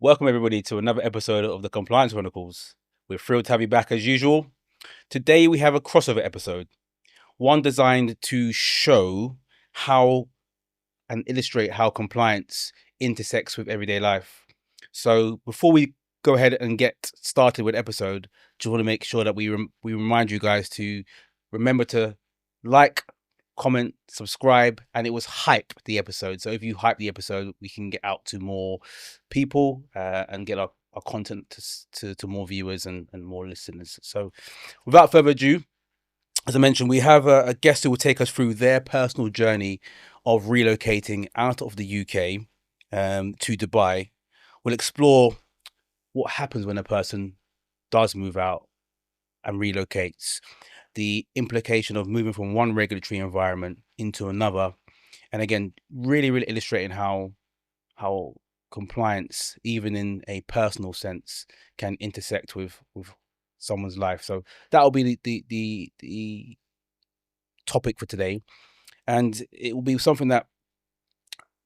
Welcome, everybody, to another episode of the Compliance Chronicles. We're thrilled to have you back as usual. Today, we have a crossover episode, one designed to show how and illustrate how compliance intersects with everyday life. So, before we go ahead and get started with the episode, just want to make sure that we remind you guys to remember to like, comment, subscribe, and it was hype the episode. So if you hype the episode, we can get out to more people and get our content to more viewers and more listeners. So without further ado, as I mentioned, we have a guest who will take us through their personal journey of relocating out of the UK to Dubai. We'll explore what happens when a person does move out and relocates, the implication of moving from one regulatory environment into another, and again, really illustrating how compliance, even in a personal sense, can intersect with someone's life. So that'll be the topic for today, and it will be something that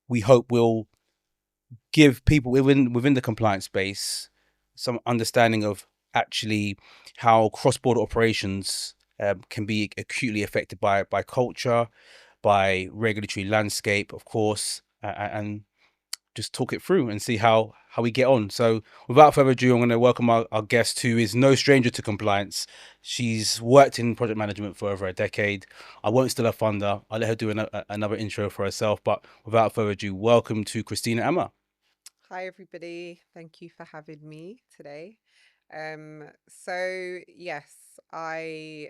we hope will give people within the compliance space some understanding of actually how cross-border operations can be acutely affected by culture, by regulatory landscape, of course, and just talk it through and see how we get on. So without further ado, I'm going to welcome our guest, who is no stranger to compliance. She's worked in project management for over a decade. I won't steal her thunder. I'll let her do another intro for herself. But without further ado, welcome to Christina Ama. Hi, everybody. Thank you for having me today. So yes, I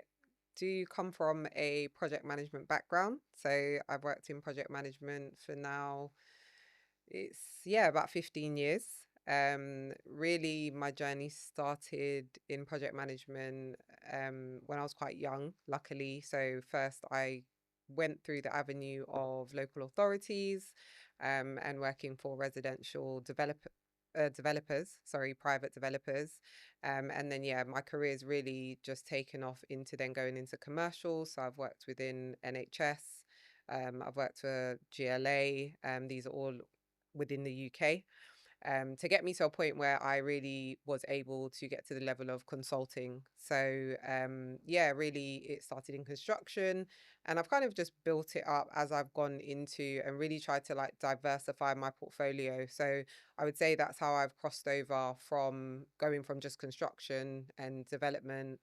do come from a project management background. So I've worked in project management for now, it's about 15 years. Really, my journey started in project management when I was quite young, luckily. So first I went through the avenue of local authorities and working for residential developers, sorry, private developers. And then, my career's really just taken off into then going into commercial. So I've worked within NHS, I've worked for GLA. These are all within the UK, to get me to a point where I really was able to get to the level of consulting. So, really it started in construction, and I've kind of just built it up as I've gone into and really tried to like diversify my portfolio. So I would say that's how I've crossed over from going from just construction and development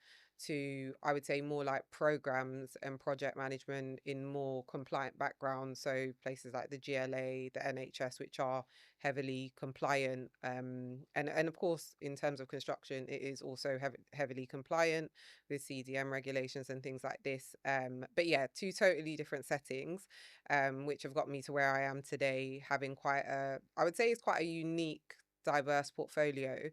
to, I would say, more like programs and project management in more compliant backgrounds. So places like the GLA, the NHS, which are heavily compliant. And of course, in terms of construction, it is also heavily compliant with CDM regulations and things like this. But yeah, two totally different settings, which have got me to where I am today, having quite I would say it's quite a unique, diverse portfolio,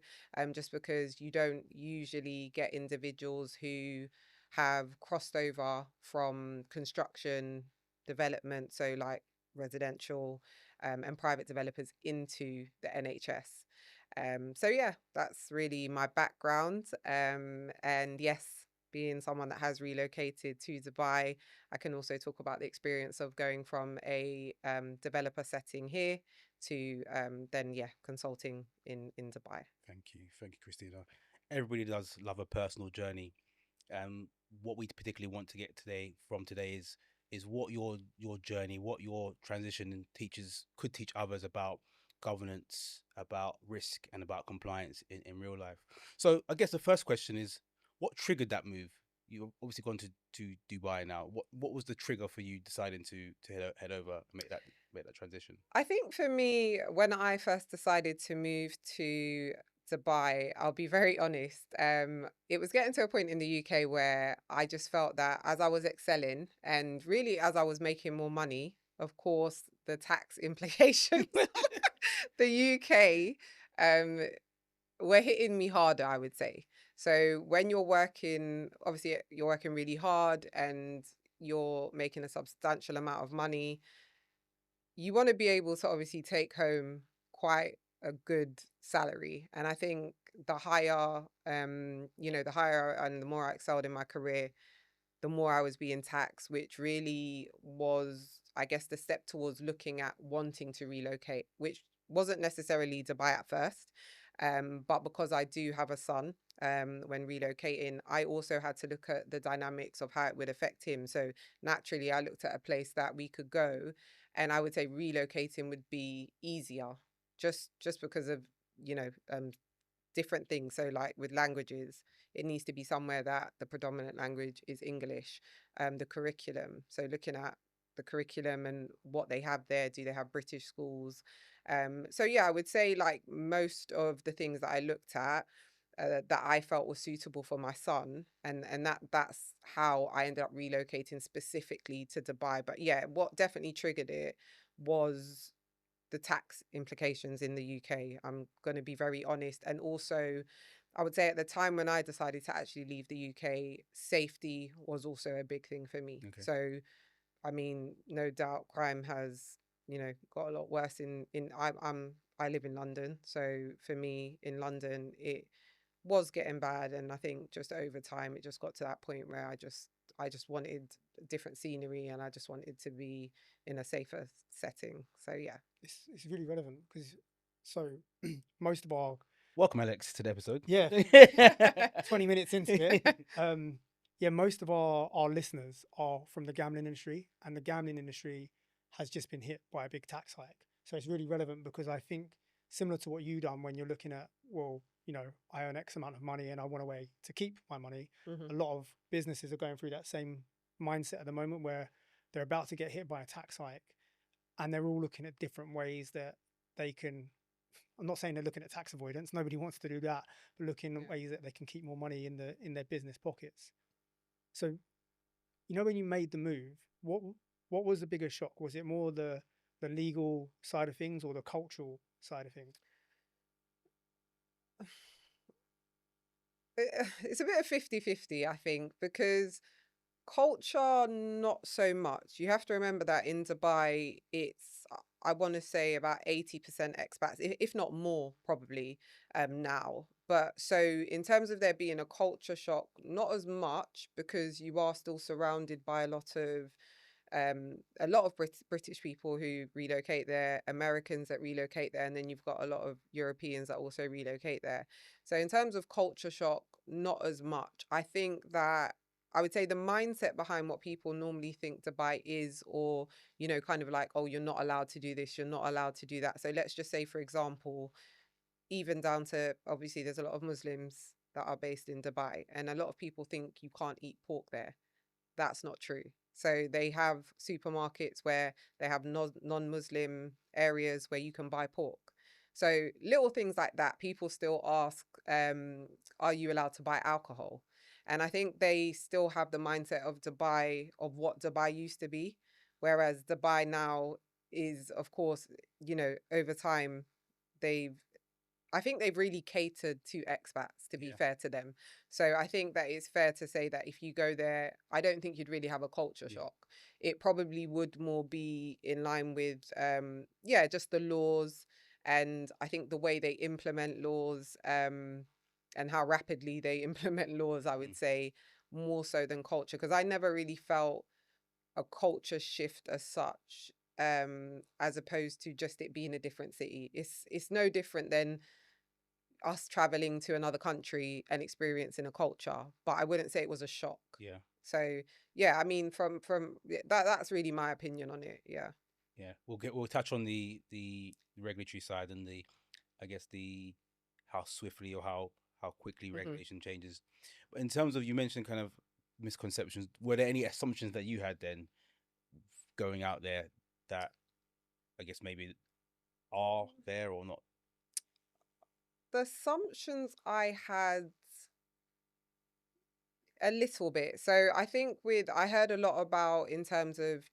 just because you don't usually get individuals who have crossed over from construction development, so like residential and private developers, into the NHS. So yeah, that's really my background. And yes, being someone that has relocated to Dubai, I can also talk about the experience of going from a developer setting here to then consulting in Dubai. Thank you, Christina. Everybody does love a personal journey. What we particularly want to get today is what your journey, what your transition teaches could teach others about governance, about risk, and about compliance in real life. So I guess the first question is, what triggered that move? You've obviously gone to Dubai now. What was the trigger for you deciding to head over and make that transition? I think for me, when I first decided to move to Dubai, I'll be very honest. It was getting to a point in the UK where I just felt that as I was excelling and really as I was making more money, of course, the tax implications, the UK, um, were hitting me harder, I would say. So when you're working, obviously you're working really hard and you're making a substantial amount of money, you want to be able to obviously take home quite a good salary. And I think the higher, the higher and the more I excelled in my career, the more I was being taxed, which really was, I guess, the step towards looking at wanting to relocate, which wasn't necessarily Dubai at first, but because I do have a son, when relocating, I also had to look at the dynamics of how it would affect him. So naturally, I looked at a place that we could go, and I would say relocating would be easier, just because of, you know, different things. So like with languages, it needs to be somewhere that the predominant language is English. The curriculum, so looking at the curriculum and what they have there. Do they have British schools? So yeah, I would say like most of the things that I looked at, that I felt was suitable for my son, and that's how I ended up relocating specifically to Dubai. But yeah, what definitely triggered it was the tax implications in the UK. I'm going to be very honest. And also, I would say at the time when I decided to actually leave the UK, safety was also a big thing for me. Okay. So, I mean, no doubt crime has, got a lot worse I live in London. So for me in London, it was getting bad. And I think just over time, it just got to that point where I just wanted different scenery, and I just wanted to be in a safer setting. So yeah. It's really relevant because so most of our Welcome, Alex, to the episode. yeah 20 minutes into it, yeah, most of our listeners are from the gambling industry, and the gambling industry has just been hit by a big tax hike. So it's really relevant because I think similar to what you done when you're looking at, well, I earn X amount of money and I want a way to keep my money. Mhm. A lot of businesses are going through that same mindset at the moment where they're about to get hit by a tax hike, and they're all looking at different ways that they can. I'm not saying they're looking at tax avoidance. Nobody wants to do that, but looking at Yeah. ways that they can keep more money in their business pockets. So, when you made the move, what was the bigger shock? Was it more the legal side of things or the cultural side of things? It's a bit of 50-50, I think, because culture, not so much. You have to remember that in Dubai, I want to say about 80% expats, if not more, probably, now. But so in terms of there being a culture shock, not as much, because you are still surrounded by a lot of British people who relocate there, Americans that relocate there, and then you've got a lot of Europeans that also relocate there. So in terms of culture shock, not as much. I think that I would say the mindset behind what people normally think Dubai is, or, kind of like, oh, you're not allowed to do this, you're not allowed to do that. So let's just say, for example, even down to, obviously, there's a lot of Muslims that are based in Dubai, and a lot of people think you can't eat pork there. That's not true. So they have supermarkets where they have non-Muslim areas where you can buy pork. So little things like that. People still ask, are you allowed to buy alcohol? And I think they still have the mindset of Dubai, of what Dubai used to be, whereas Dubai now is, of course, over time, they've I think they've really catered to expats, to be Yeah. fair to them. So I think that it's fair to say that if you go there, I don't think you'd really have a culture Yeah. shock. It probably would more be in line with, yeah, just the laws, and I think the way they implement laws, and how rapidly they implement laws, I Mm. would say more so than culture, because I never really felt a culture shift as such, as opposed to just it being a different city. It's no different than us traveling to another country and experiencing a culture, but I wouldn't say it was a shock. Yeah. So yeah, I mean, from yeah, that's really my opinion on it. Yeah. Yeah. We'll touch on the regulatory side and I guess the how swiftly or how quickly Hmm. regulation changes. But in terms of, you mentioned kind of misconceptions, were there any assumptions that you had then going out there that I guess maybe are there or not? The assumptions I had, a little bit. So I think I heard a lot about, in terms of,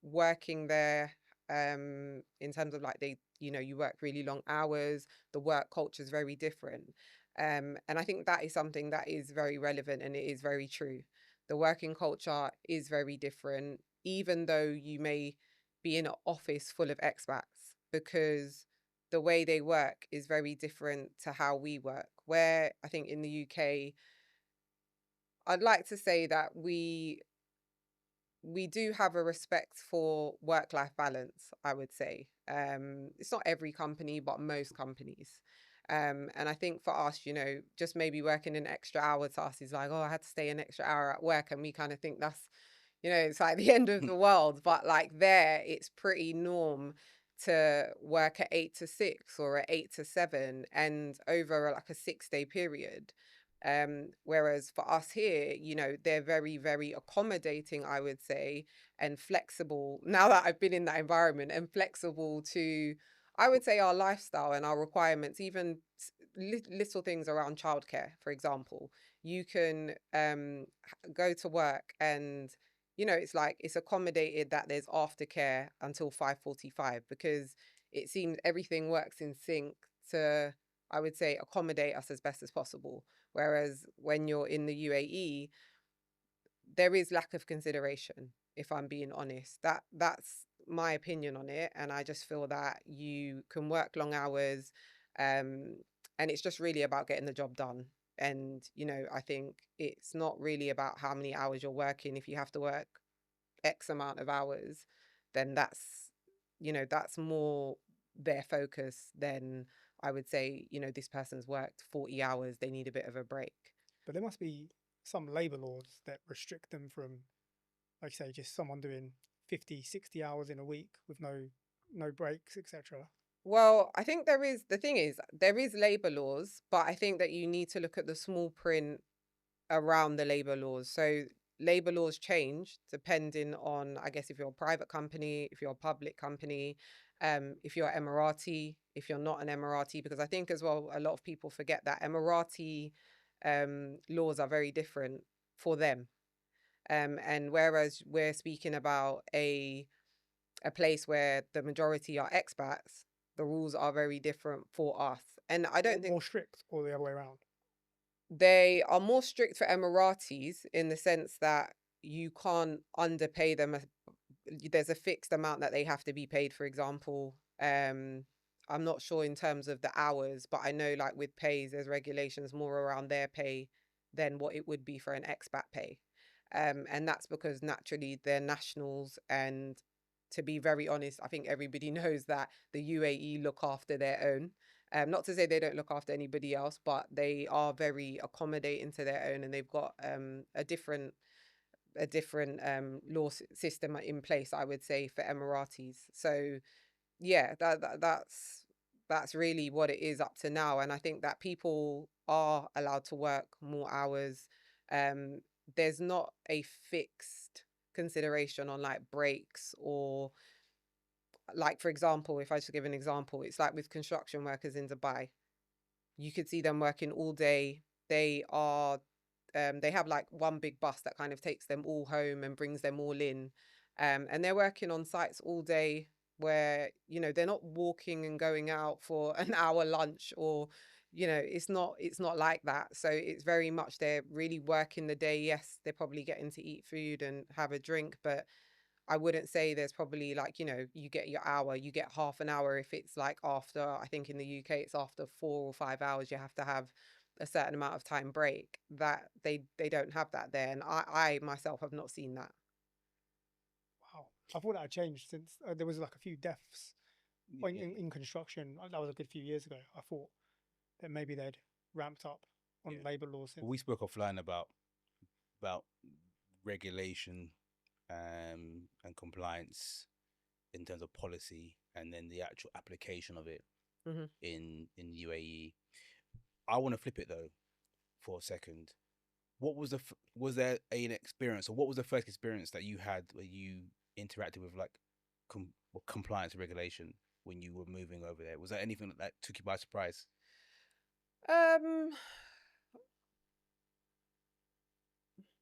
working there, in terms of like you work really long hours, the work culture is very different. And I think that is something that is very relevant, and it is very true. The working culture is very different, even though you may be in an office full of expats, because the way they work is very different to how we work. Where I think in the UK, I'd like to say that we do have a respect for work-life balance, I would say. It's not every company, but most companies. And I think for us, just maybe working an extra hour to us is like, oh, I had to stay an extra hour at work. And we kind of think that's, it's like the end of the world. But like there, it's pretty norm to work at 8 to 6 or at 8 to 7 and over like a 6-day period. Whereas for us here, they're very, very accommodating, I would say, and flexible. Now that I've been in that environment, and flexible to, I would say, our lifestyle and our requirements, even little things around childcare, for example. You can go to work and, it's like it's accommodated that there's aftercare until 5:45 because it seems everything works in sync to, I would say, accommodate us as best as possible. Whereas when you're in the UAE, there is lack of consideration, if I'm being honest. That's my opinion on it. And I just feel that you can work long hours, and it's just really about getting the job done. And, I think it's not really about how many hours you're working. If you have to work X amount of hours, then that's more their focus than, I would say, this person's worked 40 hours, they need a bit of a break. But there must be some labour laws that restrict them from, like you say, just someone doing 50, 60 hours in a week with no breaks, etc. Well, I think the thing is, there is labour laws, but I think that you need to look at the small print around the labour laws. So labour laws change depending on, I guess, if you're a private company, if you're a public company, if you're Emirati, if you're not an Emirati, because I think as well, a lot of people forget that Emirati laws are very different for them. And whereas we're speaking about a place where the majority are expats, the rules are very different for us. And I don't think more strict or the other way around. They are more strict for Emiratis in the sense that you can't underpay them. There's a fixed amount that they have to be paid, for example. I'm not sure in terms of the hours, but I know like with pays, there's regulations more around their pay than what it would be for an expat pay. And that's because naturally they're nationals. And to be very honest, I think everybody knows that the UAE look after their own. Not to say they don't look after anybody else, but they are very accommodating to their own, and they've got a different law system in place, I would say, for Emiratis. So yeah, that's really what it is up to now. And I think that people are allowed to work more hours. There's not a fixed consideration on like breaks or, like, for example, if I just give an example, it's like with construction workers in Dubai. You could see them working all day. They have like one big bus that kind of takes them all home and brings them all in. And they're working on sites all day where, they're not walking and going out for an hour lunch or, it's not like that. So it's very much they're really working the day. Yes, they're probably getting to eat food and have a drink, but I wouldn't say there's probably like, you get your hour, you get half an hour if it's like after, I think in the UK, it's after 4 or 5 hours, you have to have a certain amount of time break. That they don't have that there. And I myself have not seen that. Wow. I thought that had changed since there was like a few deaths in construction. That was a good few years ago. I thought that maybe they'd ramped up on labour laws since. Well, we spoke offline about regulation and compliance in terms of policy, and then the actual application of it in UAE. I want to flip it though for a second. What was was there an experience, or what was the first experience that you had where you interacted with like compliance and regulation when you were moving over there? Was there anything that took you by surprise?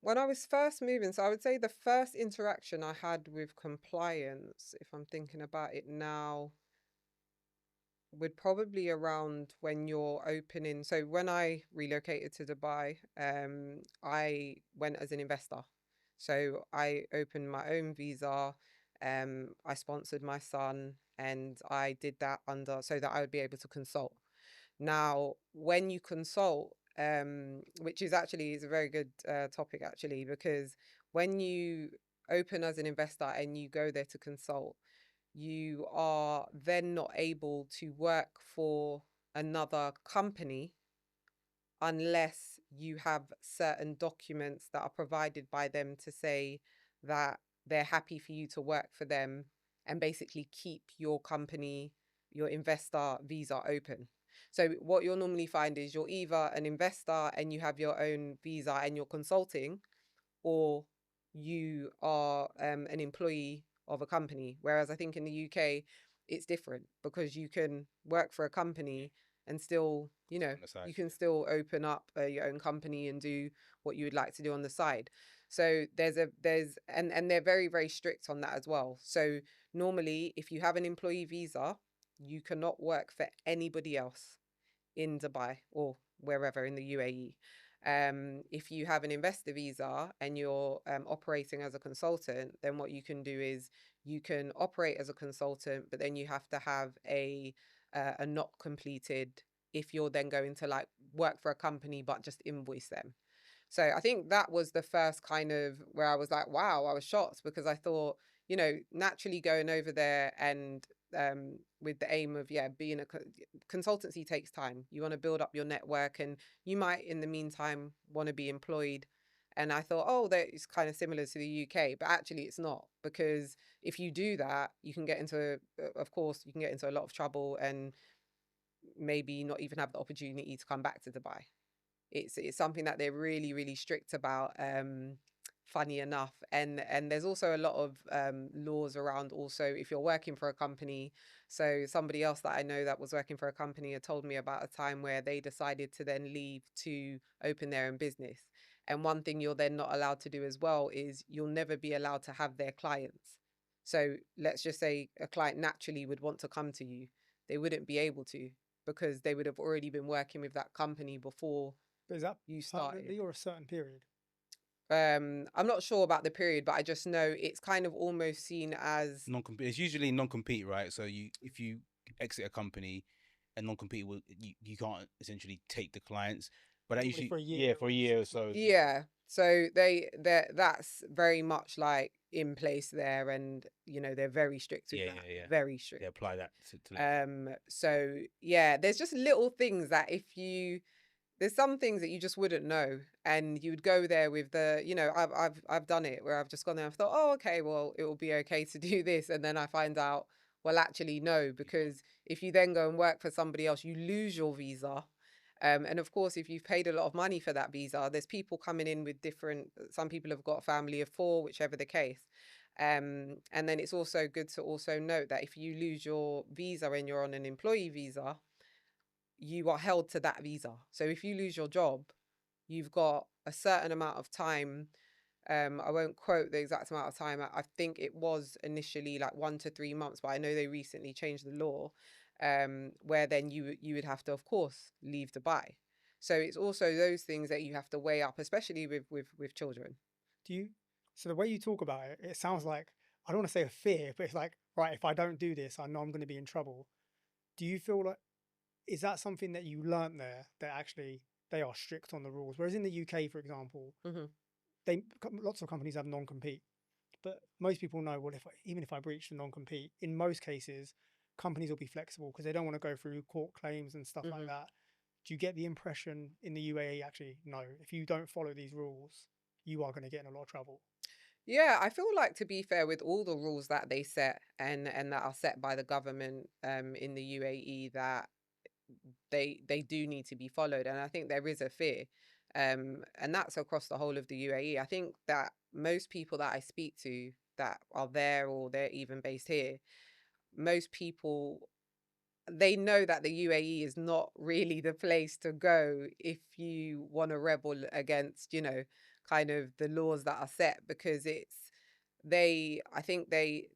When I was first moving, so I would say the first interaction I had with compliance, if I'm thinking about it now, would probably around when you're opening. So when I relocated to Dubai, I went as an investor. So I opened my own visa. I sponsored my son, and I did that so that I would be able to consult. Now, when you consult, which is a very good topic actually, because when you open as an investor and you go there to consult, you are then not able to work for another company unless you have certain documents that are provided by them to say that they're happy for you to work for them and basically keep your company, your investor visa open. So what you'll normally find is you're either an investor and you have your own visa and you're consulting, or you are an employee of a company. Whereas I think in the UK, it's different because you can work for a company and still, you know, On the side, you can still open up your own company and do what you would like to do on the side. So and they're very, very strict on that as well. So normally, if you have an employee visa, you cannot work for anybody else in Dubai or wherever in the UAE. If you have an investor visa and you're operating as a consultant, then what you can do is you can operate as a consultant, but then you have to have a not completed if you're then going to like work for a company but just invoice them. So I think that was the first kind of where I was like, wow, I was shocked because I thought, you know, naturally going over there and with the aim of, yeah, being a consultancy takes time. You want to build up your network and you might in the meantime want to be employed. And I thought, oh, that is kind of similar to the UK, but actually it's not, because if you do that, you can get into, of course, you can get into a lot of trouble and maybe not even have the opportunity to come back to Dubai. It's something that they're really, really strict about, funny enough. And there's also a lot of laws around also if you're working for a company. So somebody else that I know that was working for a company had told me about a time where they decided to then leave to open their own business. And one thing you're then not allowed to do as well is you'll never be allowed to have their clients. So let's just say a client naturally would want to come to you. They wouldn't be able to because they would have already been working with that company before But is that you started. permanently or a certain period? I'm not sure about the period, but I just know it's kind of almost seen as non-compete. It's usually non-compete, right? So if you exit a company, a non-compete will you can't essentially take the clients, but that Normally usually for a year for a year or so. yeah. So that's very much like in place there, and you know they're very strict with that. Yeah. Very strict. They apply that to So yeah, there's just little things that there's some things that you just wouldn't know, and you'd go there with the, you know, I've done it where I've just gone there and thought, oh, okay, well, it will be okay to do this, and then I find out, well, actually, no, because if you then go and work for somebody else, you lose your visa. And of course, if you've paid a lot of money for that visa, there's people coming in with different, some people have got a family of 4, whichever the case. And then it's also good to also note that if you lose your visa and you're on an employee visa, you are held to that visa. So if you lose your job, you've got a certain amount of time. I won't quote the exact amount of time. I think it was initially like 1 to 3 months, but I know they recently changed the law, where then you would have to, of course, leave Dubai. So it's also those things that you have to weigh up, especially with children. So the way you talk about it, it sounds like, I don't want to say a fear, but it's like, right, if I don't do this, I know I'm going to be in trouble. Do you feel like, is that something that you learnt there, that actually they are strict on the rules? Whereas in the UK, for example, lots of companies have non-compete, but most people know, well, even if I breach the non-compete, in most cases, companies will be flexible because they don't want to go through court claims and stuff like that. Do you get the impression in the UAE, actually, no, if you don't follow these rules, you are going to get in a lot of trouble? Yeah, I feel like, to be fair, with all the rules that they set and that are set by the government in the UAE, that they do need to be followed, and I think there is a fear, and that's across the whole of the UAE. I think that most people that I speak to that are there or they're even based here, most people, they know that the UAE is not really the place to go if you want to rebel against, you know, kind of the laws that are set, because I think they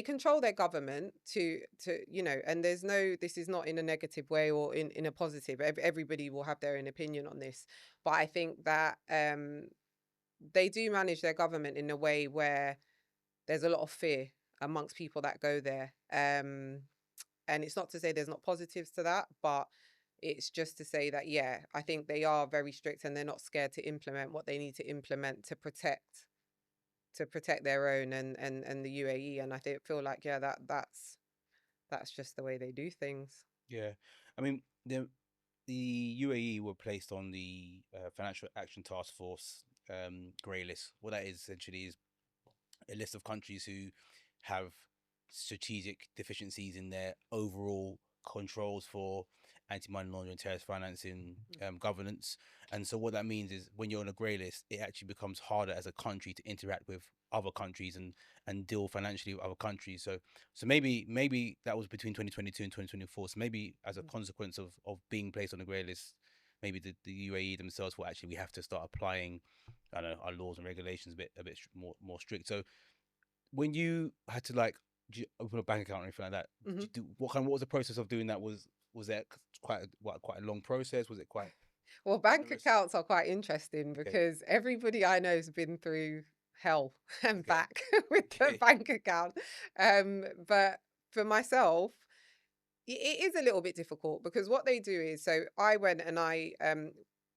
control their government to you know, and this is not in a negative way or in a positive. Everybody will have their own opinion on this, but I think that they do manage their government in a way where there's a lot of fear amongst people that go there, and it's not to say there's not positives to that, but it's just to say that, yeah, I think they are very strict and they're not scared to implement what they need to implement to protect to protect their own and the UAE. And I feel like, yeah, that's just the way they do things. Yeah, I mean the UAE were placed on the Financial Action Task Force grey list. What that is essentially is a list of countries who have strategic deficiencies in their overall controls for anti-money laundering, terrorist financing, governance. And so what that means is when you're on a grey list, it actually becomes harder as a country to interact with other countries and deal financially with other countries. So maybe that was between 2022 and 2024. So maybe as a consequence of being placed on the grey list, maybe the UAE themselves will actually, we have to start applying, I don't know, our laws and regulations a bit more strict. So when you had to like open a bank account or anything like that, what was the process of doing that? Was that quite a long process? Was it quite? Well, bank accounts are quite interesting because everybody I know has been through hell and back with the bank account. But for myself, it is a little bit difficult because what they do is, so I went and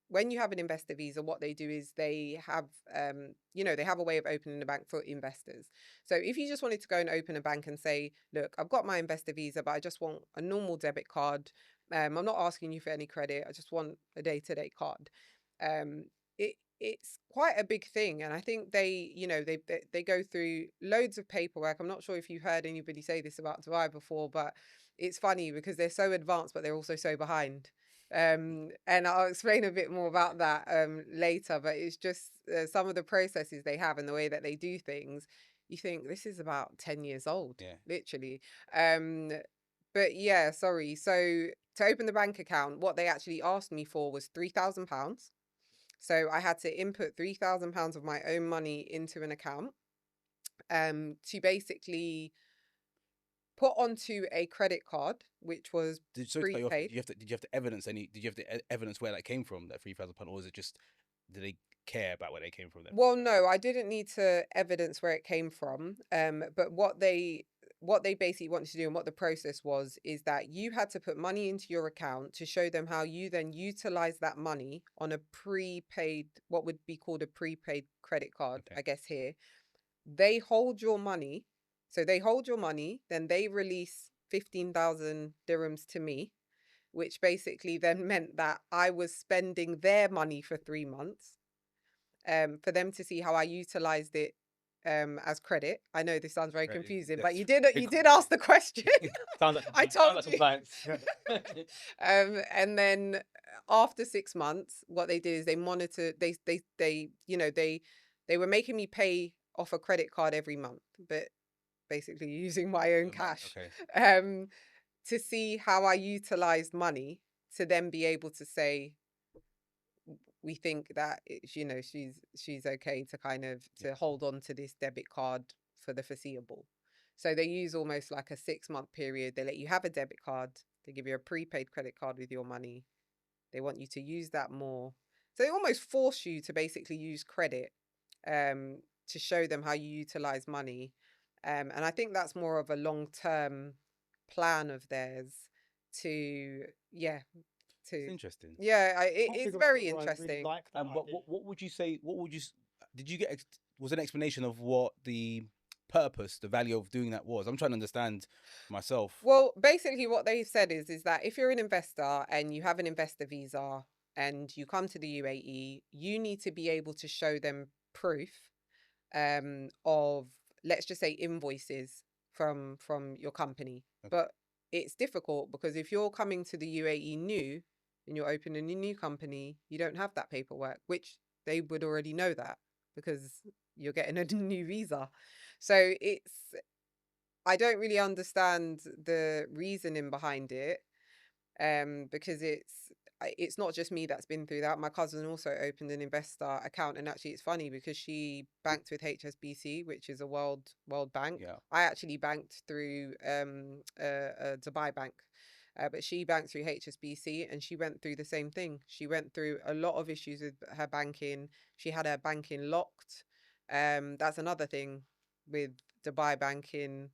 when you have an investor visa, what they do is they have, they have a way of opening a bank for investors. So if you just wanted to go and open a bank and say, look, I've got my investor visa, but I just want a normal debit card. I'm not asking you for any credit. I just want a day-to-day card. It's quite a big thing. And I think they go through loads of paperwork. I'm not sure if you've heard anybody say this about Dubai before, but it's funny because they're so advanced, but they're also so behind. And I'll explain a bit more about that later, but it's just some of the processes they have and the way that they do things. You think this is about 10 years old, literally. But yeah, sorry. So to open the bank account, what they actually asked me for was £3,000. So I had to input £3,000 of my own money into an account to basically put onto a credit card, which was prepaid. Did you have to evidence evidence where that came from, that £3,000, or was it just, did they care about where they came from then? Well, no, I didn't need to evidence where it came from. But what they basically wanted to do and what the process was is that you had to put money into your account to show them how you then utilize that money on a prepaid, what would be called a prepaid credit card, I guess here. They hold your money. So they hold your money, then they release 15,000 dirhams to me, which basically then meant that I was spending their money for 3 months for them to see how I utilized it as credit. I know this sounds very confusing, but you did ask the question. I told you. And then after 6 months, what they did is they monitored. They were making me pay off a credit card every month, but basically using my own cash to see how I utilized money to then be able to say, we think that she's okay to kind of to hold on to this debit card for the foreseeable. So they use almost like a 6-month period. They let you have a debit card. They give you a prepaid credit card with your money. They want you to use that more. So they almost force you to basically use credit to show them how you utilize money. And I think that's more of a long-term plan of theirs to. It's interesting. Yeah, it's very interesting. Really like that what would you say? Did you get? Was an explanation of what the purpose, the value of doing that was? I'm trying to understand myself. Well, basically, what they said is that if you're an investor and you have an investor visa and you come to the UAE, you need to be able to show them proof of, let's just say, invoices from your company. But it's difficult because if you're coming to the UAE new and you're opening a new company, you don't have that paperwork, which they would already know that because you're getting a new visa. So I don't really understand the reasoning behind it, because it's not just me that's been through that. My cousin also opened an investor account, and actually it's funny because she banked with HSBC, which is a world bank. Yeah. I actually banked through a Dubai bank, but she banked through HSBC, and she went through the same thing. She went through a lot of issues with her banking. She had her banking locked. That's another thing with Dubai banking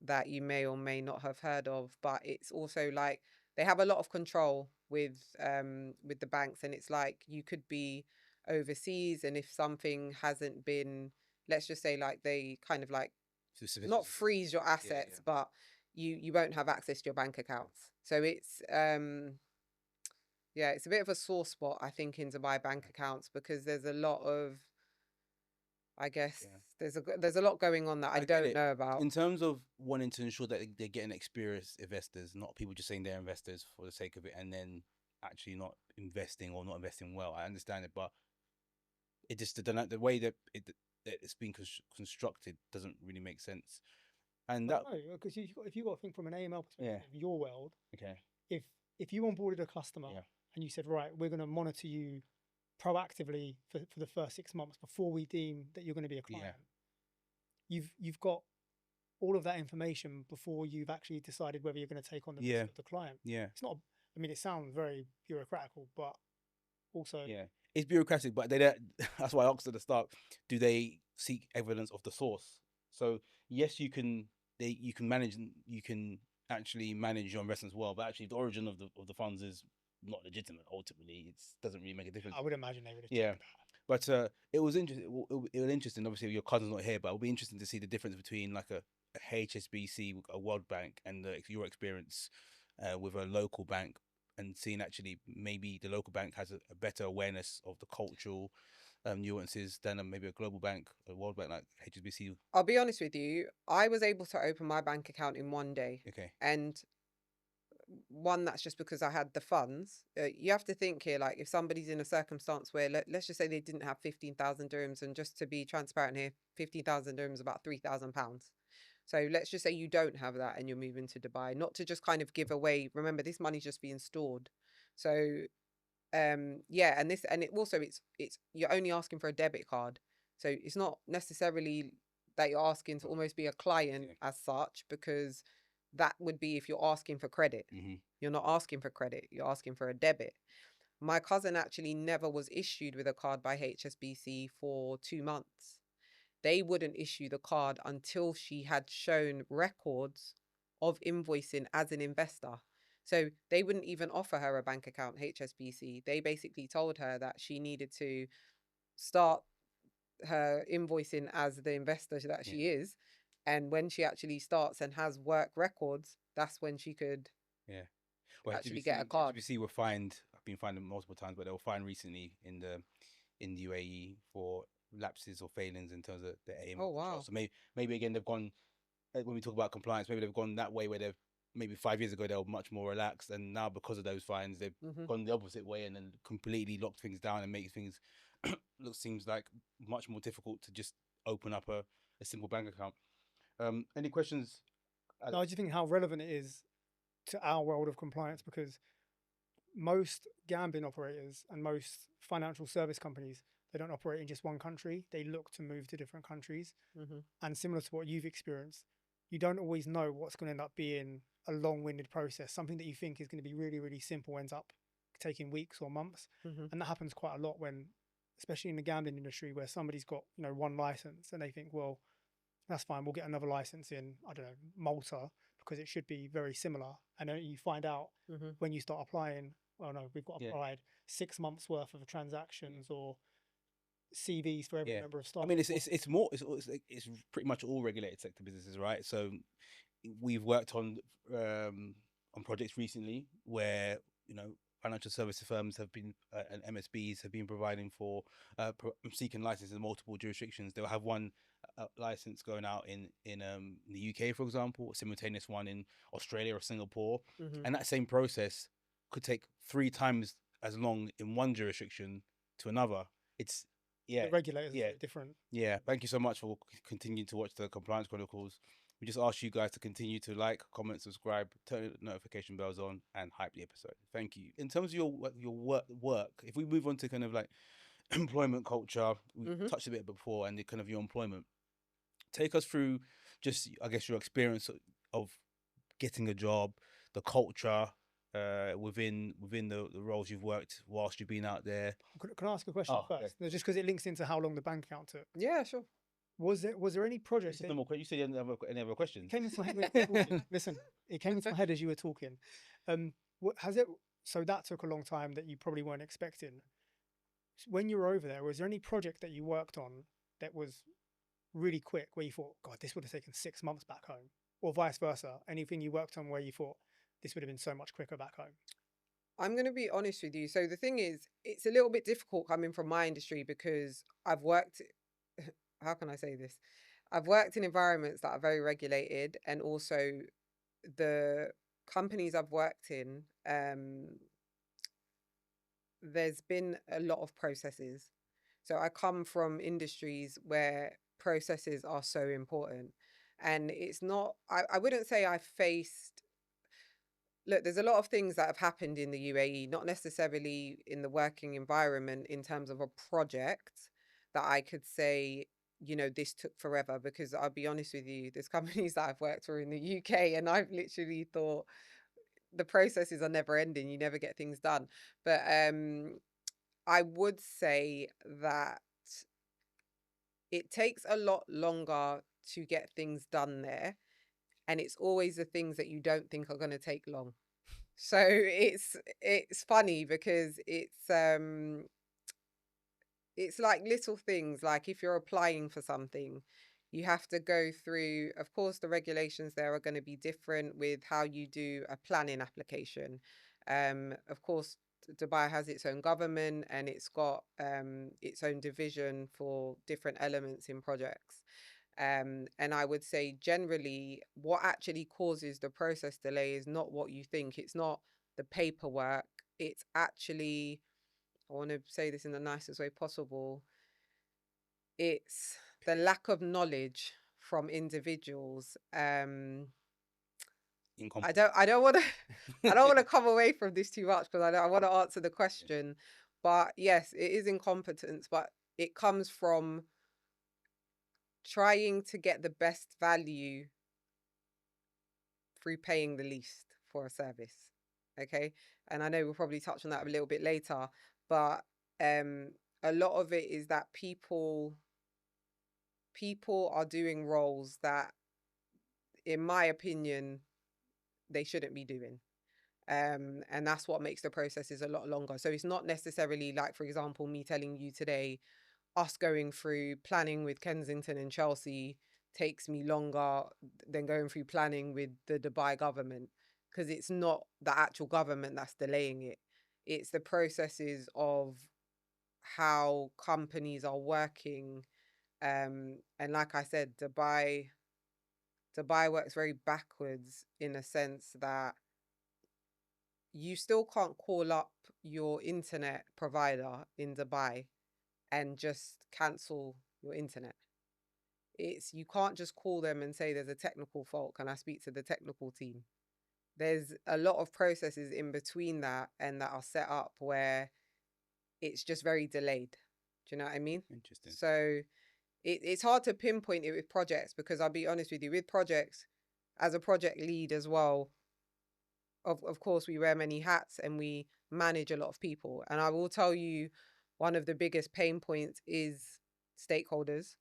that you may or may not have heard of, but it's also like they have a lot of control with the banks, and it's like you could be overseas, and if something hasn't been, let's just say like they kind of like Specific- not freeze your assets, yeah. but you won't have access to your bank accounts. So it's yeah, it's a bit of a sore spot, I think, into my bank accounts, because there's a lot of, I guess, Yeah. there's a lot going on that I get don't it. know about. In terms of wanting to ensure that they're getting experienced investors, not people just saying they're investors for the sake of it and then actually not investing or not investing well. I understand it, but it just the way that it's been constructed doesn't really make sense. And that, No, because if you got to think from an AML perspective, your world, okay, if you onboarded a customer and you said, right, we're going to monitor you proactively for the first 6 months before we deem that you're going to be a client, you've got all of that information before you've actually decided whether you're going to take on the risk of the client. It's not. I mean, it sounds very bureaucratical, but also it's bureaucratic. But they don't. That's why I asked at the start: do they seek evidence of the source? So yes, you can manage, you can actually manage your investments well, but actually the origin of the funds is not legitimate. Ultimately, it doesn't really make a difference. I would imagine they would have checked that. But it was interesting. It was interesting. Obviously, your cousin's not here, but it'll be interesting to see the difference between like a HSBC, a World Bank, and your experience with a local bank, and seeing actually maybe the local bank has a better awareness of the cultural nuances than maybe a global bank, a World Bank like HSBC. I'll be honest with you, I was able to open my bank account in one day. Okay. And one, that's just because I had the funds. You have to think here, like if somebody's in a circumstance where let's just say they didn't have 15,000 dirhams, and just to be transparent here, 15,000 dirhams is about £3,000. So let's just say you don't have that and you're moving to Dubai, not to just kind of give away. Remember, this money's just being stored. So yeah, and it also, it's you're only asking for a debit card. So it's not necessarily that you're asking to almost be a client as such, because that would be if you're asking for credit. You're not asking for credit, you're asking for a debit. My cousin actually never was issued with a card by HSBC for 2 months. They wouldn't issue the card until she had shown records of invoicing as an investor. So they wouldn't even offer her a bank account, HSBC. They basically told her that she needed to start her invoicing as the investor that she is. And when she actually starts and has work records, that's when she could actually get a card. HSBC were fined. I've been fined multiple times, but they were fined recently in the UAE for lapses or failings in terms of the AML. Oh wow! So maybe again they've gone, when we talk about compliance, maybe they've gone that way where they've maybe 5 years ago they were much more relaxed, and now because of those fines they've gone the opposite way and then completely locked things down and make things seems like much more difficult to just open up a simple bank account. Any questions? No, I just think how relevant it is to our world of compliance, because most gambling operators and most financial service companies, they don't operate in just one country. They look to move to different countries. And similar to what you've experienced, you don't always know what's going to end up being a long-winded process. Something that you think is going to be really, really simple ends up taking weeks or months. And that happens quite a lot when, especially in the gambling industry, where somebody's got, one license and they think, well, that's fine, we'll get another license in, I don't know, Malta, because it should be very similar. And then you find out when you start applying, well, no, we've got to provide 6 months worth of transactions or CVs for every member of staff. I mean, it's pretty much all regulated sector businesses, right? So we've worked on projects recently where financial services firms have been and MSBs have been providing for seeking licenses in multiple jurisdictions. They'll have one license going out in the UK, for example, a simultaneous one in Australia or Singapore, and that same process could take 3 times as long in one jurisdiction to another. It's the regulators are different. Thank you so much for continuing to watch the Compliance Chronicles. We just ask you guys to continue to like, comment, subscribe, turn the notification bells on, and hype the episode. Thank you. In terms of your work, if we move on to kind of like employment culture, we touched a bit before, and the kind of your employment. Take us through just, I guess, your experience of getting a job, the culture within the roles you've worked whilst you've been out there. Can I ask a question first? No, just because it links into how long the bank account took. Yeah, sure. Was there any project? You said you didn't have any other questions. Came into my head. Listen, it came into my head as you were talking. So that took a long time that you probably weren't expecting. When you were over there, was there any project that you worked on that was really quick where you thought, God, this would have taken 6 months back home, or vice versa? Anything you worked on where you thought this would have been so much quicker back home? I'm going to be honest with you. So the thing is, it's a little bit difficult coming from my industry because I've worked, how can I say this? I've worked in environments that are very regulated, and also the companies I've worked in, there's been a lot of processes. So I come from industries where processes are so important. And it's not, I wouldn't say I faced, look, there's a lot of things that have happened in the UAE, not necessarily in the working environment in terms of a project that I could say, you know, this took forever, because I'll be honest with you, there's companies that I've worked for in the UK and I've literally thought the processes are never ending. You never get things done. But I would say that it takes a lot longer to get things done there. And it's always the things that you don't think are going to take long. So it's funny because it's like little things, like if you're applying for something, you have to go through, of course, the regulations there are going to be different with how you do a planning application. Of course, Dubai has its own government and it's got its own division for different elements in projects. And I would say generally what actually causes the process delay is not what you think. It's not the paperwork. It's actually, I want to say this in the nicest way possible, it's the lack of knowledge from individuals. I don't want to I don't want to come away from this too much because I want to answer the question. But yes, it is incompetence, but it comes from trying to get the best value through paying the least for a service. Okay. And I know we'll probably touch on that a little bit later, but a lot of it is that people are doing roles that, in my opinion, they shouldn't be doing. And that's what makes the processes a lot longer. So it's not necessarily like, for example, me telling you today, us going through planning with Kensington and Chelsea takes me longer than going through planning with the Dubai government, because it's not the actual government that's delaying it. It's the processes of how companies are working. And like I said, Dubai works very backwards in a sense that you still can't call up your internet provider in Dubai and just cancel your internet. You can't just call them and say there's a technical fault. Can I speak to the technical team? There's a lot of processes in between that and that are set up where it's just very delayed. Do you know what I mean? Interesting. So it's hard to pinpoint it with projects, because I'll be honest with you, with projects, as a project lead as well, of course, we wear many hats and we manage a lot of people. And I will tell you, one of the biggest pain points is stakeholders.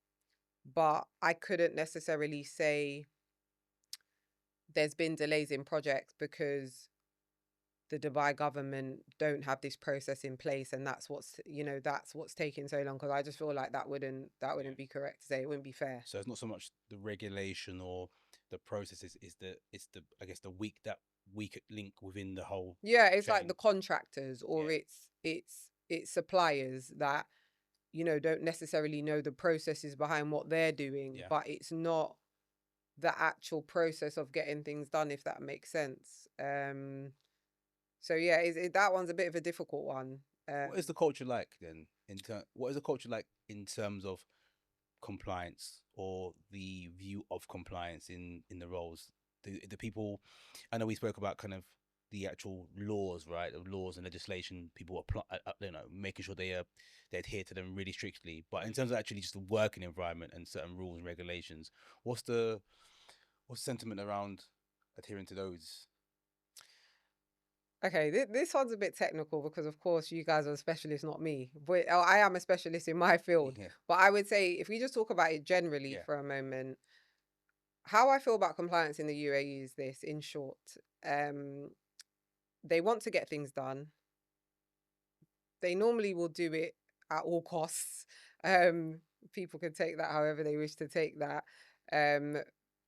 But I couldn't necessarily say there's been delays in projects because the Dubai government don't have this process in place, and that's what's taking so long. Because I just feel like that wouldn't be correct to say. It wouldn't be fair. So it's not so much the regulation or the processes, it's the I guess the weak link within the whole. Yeah, it's chain. like the contractors, or it's suppliers that don't necessarily know the processes behind what they're doing, but it's not the actual process of getting things done, if that makes sense. So yeah, that one's a bit of a difficult one. What is the culture like then? What is the culture like in terms of compliance, or the view of compliance in the roles? The people, I know we spoke about kind of the actual laws, right? Of laws and legislation, people apply, making sure they adhere to them really strictly. But in terms of actually just the working environment and certain rules and regulations, what's the sentiment around adhering to those? Okay, this one's a bit technical because, of course, you guys are a specialist, not me. But I am a specialist in my field. Yeah. But I would say, if we just talk about it generally for a moment, how I feel about compliance in the UAE is this, in short. They want to get things done. They normally will do it at all costs. People can take that however they wish to take that.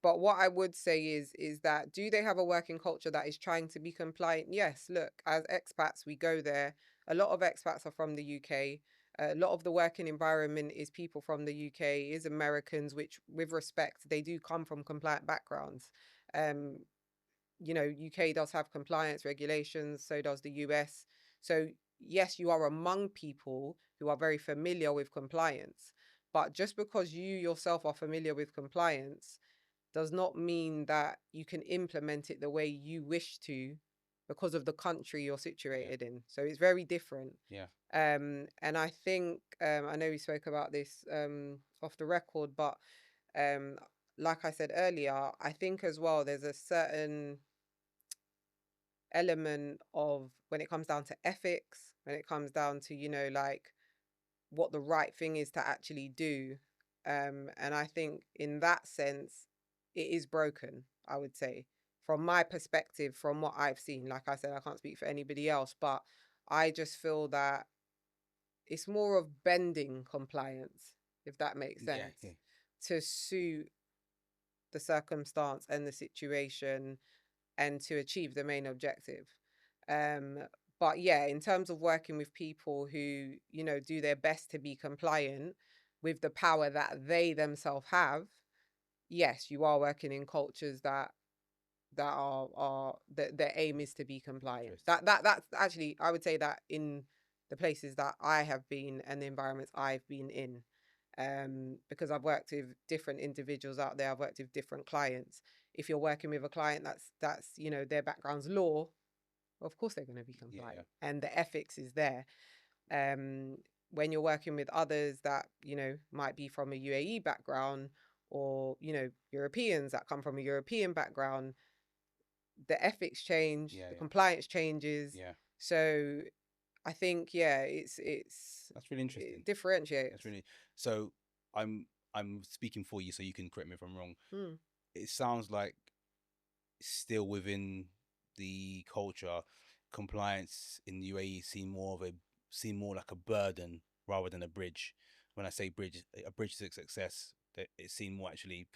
But what I would say is that, do they have a working culture that is trying to be compliant? Yes. Look, as expats, we go there. A lot of expats are from the UK. A lot of the working environment is people from the UK, is Americans, which, with respect, they do come from compliant backgrounds. UK does have compliance regulations, so does the US. So yes, you are among people who are very familiar with compliance, but just because you yourself are familiar with compliance does not mean that you can implement it the way you wish to, because of the country you're situated in. So it's very different. Yeah. And I think, I know we spoke about this off the record, but like I said earlier, I think as well there's a certain element of, when it comes down to ethics, when it comes down to, like, what the right thing is to actually do. And I think in that sense, it is broken, I would say, from my perspective, from what I've seen. Like I said, I can't speak for anybody else, but I just feel that it's more of bending compliance, if that makes sense, to suit the circumstance and the situation and to achieve the main objective. But yeah, in terms of working with people who, do their best to be compliant with the power that they themselves have, yes, you are working in cultures that are their aim is to be compliant. That's actually, I would say that in the places that I have been and the environments I've been in, because I've worked with different individuals out there, I've worked with different clients. If you're working with a client that's their background's law, of course they're going to be compliant, and the ethics is there. When you're working with others that might be from a UAE background, or Europeans that come from a European background, the ethics change, the compliance changes. So I think it's that's really interesting. It differentiates. That's really, so I'm speaking for you, so you can correct me if I'm wrong. It sounds like still within the culture, compliance in the UAE seem more like a burden rather than a bridge. When I say bridge, a bridge to success, it seemed more actually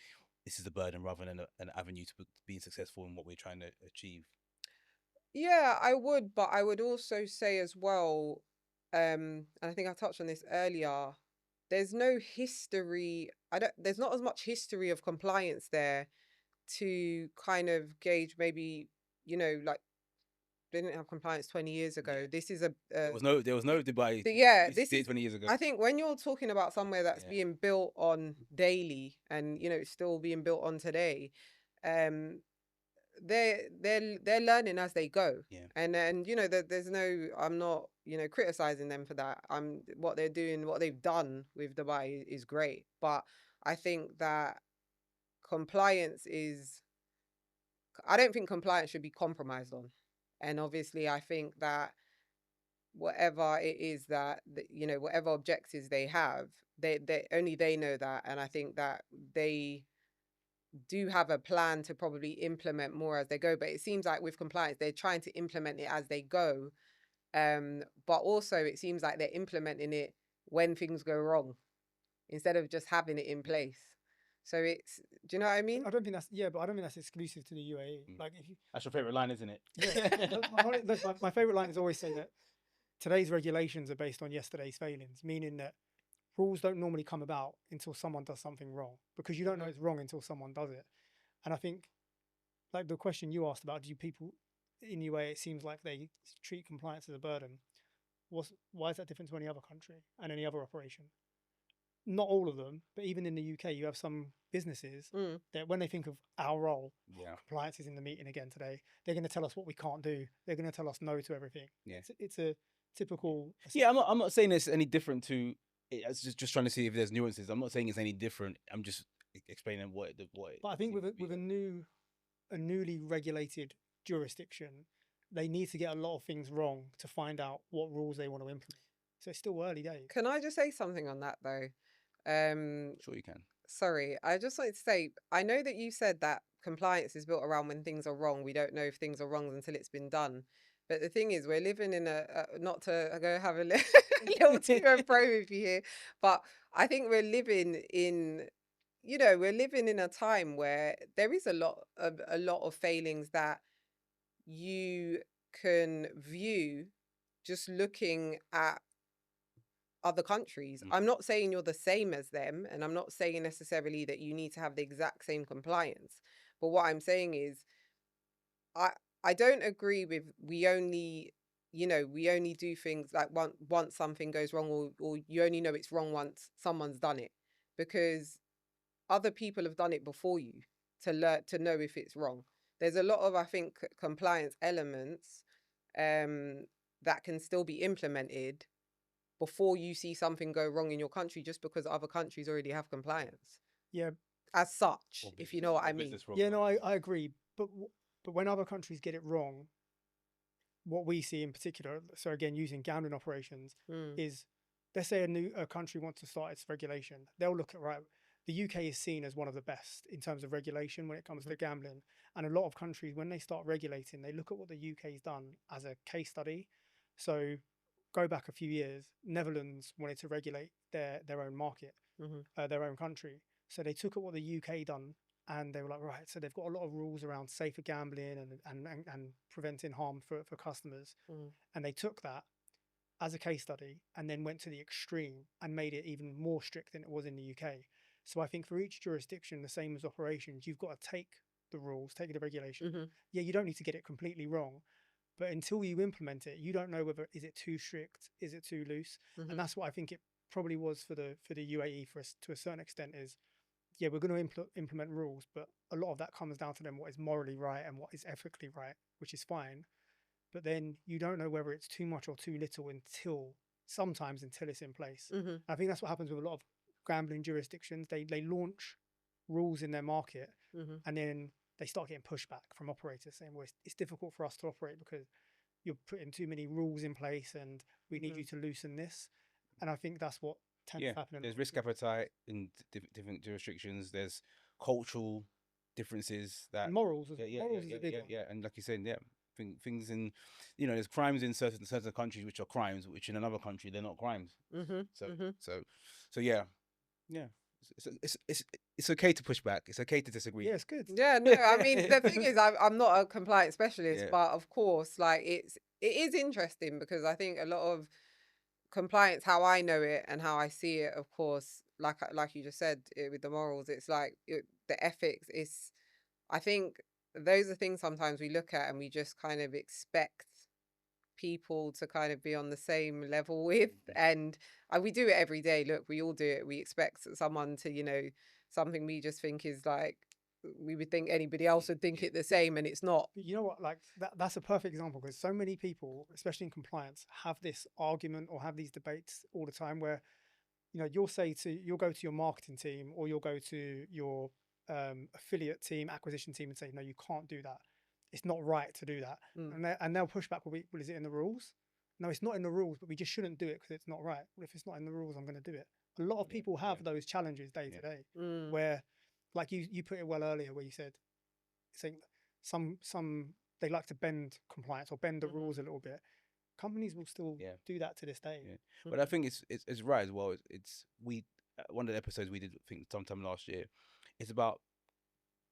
this is a burden rather than an avenue to being successful in what we're trying to achieve. Yeah, I would, but I would also say as well, and I think I touched on this earlier, there's no history. There's not as much history of compliance there to kind of gauge, maybe, like, they didn't have compliance 20 years ago. This is there was no Dubai. This is 20 years ago. I think when you're talking about somewhere that's being built on daily, and it's still being built on today, they're learning as they go. And there's no, I'm not criticizing them for that. What they're doing, what they've done with Dubai is great, but I think that I don't think compliance should be compromised on. And obviously I think that whatever it is that whatever objectives they have, they only they know that. And I think that they do have a plan to probably implement more as they go, but it seems like with compliance they're trying to implement it as they go, but also it seems like they're implementing it when things go wrong instead of just having it in place. So it's, do you know what I mean? I don't think that's exclusive to the UAE. Like, that's your favorite line, isn't it? Yeah. My favorite line is always say that today's regulations are based on yesterday's failings, meaning that rules don't normally come about until someone does something wrong, because you don't know it's wrong until someone does it. And I think, like the question you asked about, do people in UAE, it seems like they treat compliance as a burden. Why is that different to any other country and any other operation? Not all of them, but even in the UK, you have some businesses that when they think of our role, compliance is in the meeting again today, they're going to tell us what we can't do. They're going to tell us no to everything. It's a typical... I'm not saying it's any different to... It's just trying to see if there's nuances. I'm not saying it's any different. I'm just explaining what. But I think with a newly regulated jurisdiction, they need to get a lot of things wrong to find out what rules they want to implement. So it's still early days. Can I just say something on that though? Sure you can. Sorry, I just wanted to say, I know that you said that compliance is built around when things are wrong. We don't know if things are wrong until it's been done. But the thing is, we're living in not to go have a little to and fro with you here, but I think we're living in, we're living in a time where there is a lot of failings that you can view just looking at other countries. I'm not saying you're the same as them, and I'm not saying necessarily that you need to have the exact same compliance. But what I'm saying is, I don't agree with we only do things like once something goes wrong, or you only know it's wrong once someone's done it, because other people have done it before you to know if it's wrong. There's a lot of, I think, compliance elements that can still be implemented before you see something go wrong in your country, just because other countries already have compliance Yeah, as such, if you know what I mean. yeah, no, I agree. But when other countries get it wrong, what we see in particular, so again, using gambling operations, is, let's say a country wants to start its regulation. They'll look at, right, the UK is seen as one of the best in terms of regulation when it comes to gambling. And a lot of countries, when they start regulating, they look at what the UK's done as a case study. So go back a few years, Netherlands wanted to regulate their own market, their own country. So they took at what the UK done, and they were like, right, so they've got a lot of rules around safer gambling and preventing harm for customers. And they took that as a case study and then went to the extreme and made it even more strict than it was in the UK. So I think for each jurisdiction, the same as operations, you've got to take the rules, take the regulation. Yeah, you don't need to get it completely wrong, but until you implement it, you don't know whether is it too strict, is it too loose. And that's what I think it probably was for the UAE for us to a certain extent. Is, yeah, we're going to implement rules, but a lot of that comes down to them what is morally right and what is ethically right, which is fine. But then you don't know whether it's too much or too little until it's in place. I think that's what happens with a lot of gambling jurisdictions. They launch rules in their market, and then they start getting pushback from operators saying, well, it's difficult for us to operate because you're putting too many rules in place and we need you to loosen this. And I think that's what tends to happen. There's risk appetite in different jurisdictions. There's cultural differences that morals is a big one. Yeah, and like you said, things in, there's crimes in certain countries which are crimes, which in another country they're not crimes. So yeah. It's okay to push back. It's okay to disagree. Yeah, it's good. Yeah, no, I mean, the thing is, I'm not a compliance specialist, but of course, like it is interesting because I think a lot of compliance, how I know it and how I see it, of course, like you just said, with the morals, it's like the ethics is, I think those are things sometimes we look at and we just kind of expect people to kind of be on the same level with, and we do it every day. Look, we all do it. We expect someone to, something we just think is like, we would think anybody else would think it the same, and it's not. But you know what, like that's a perfect example, because so many people, especially in compliance, have this argument or have these debates all the time where, you'll go to your marketing team or you'll go to your affiliate team, acquisition team, and say, no, you can't do that. It's not right to do that. And they'll push back, well, is it in the rules? No, it's not in the rules, but we just shouldn't do it because it's not right. Well, if it's not in the rules, I'm going to do it. A lot of people have those challenges day to day where, like you put it well earlier, where you said, saying some they like to bend compliance or bend the rules a little bit. Companies will still do that to this day. But I think it's right as well. It's one of the episodes we did, I think sometime last year, it's about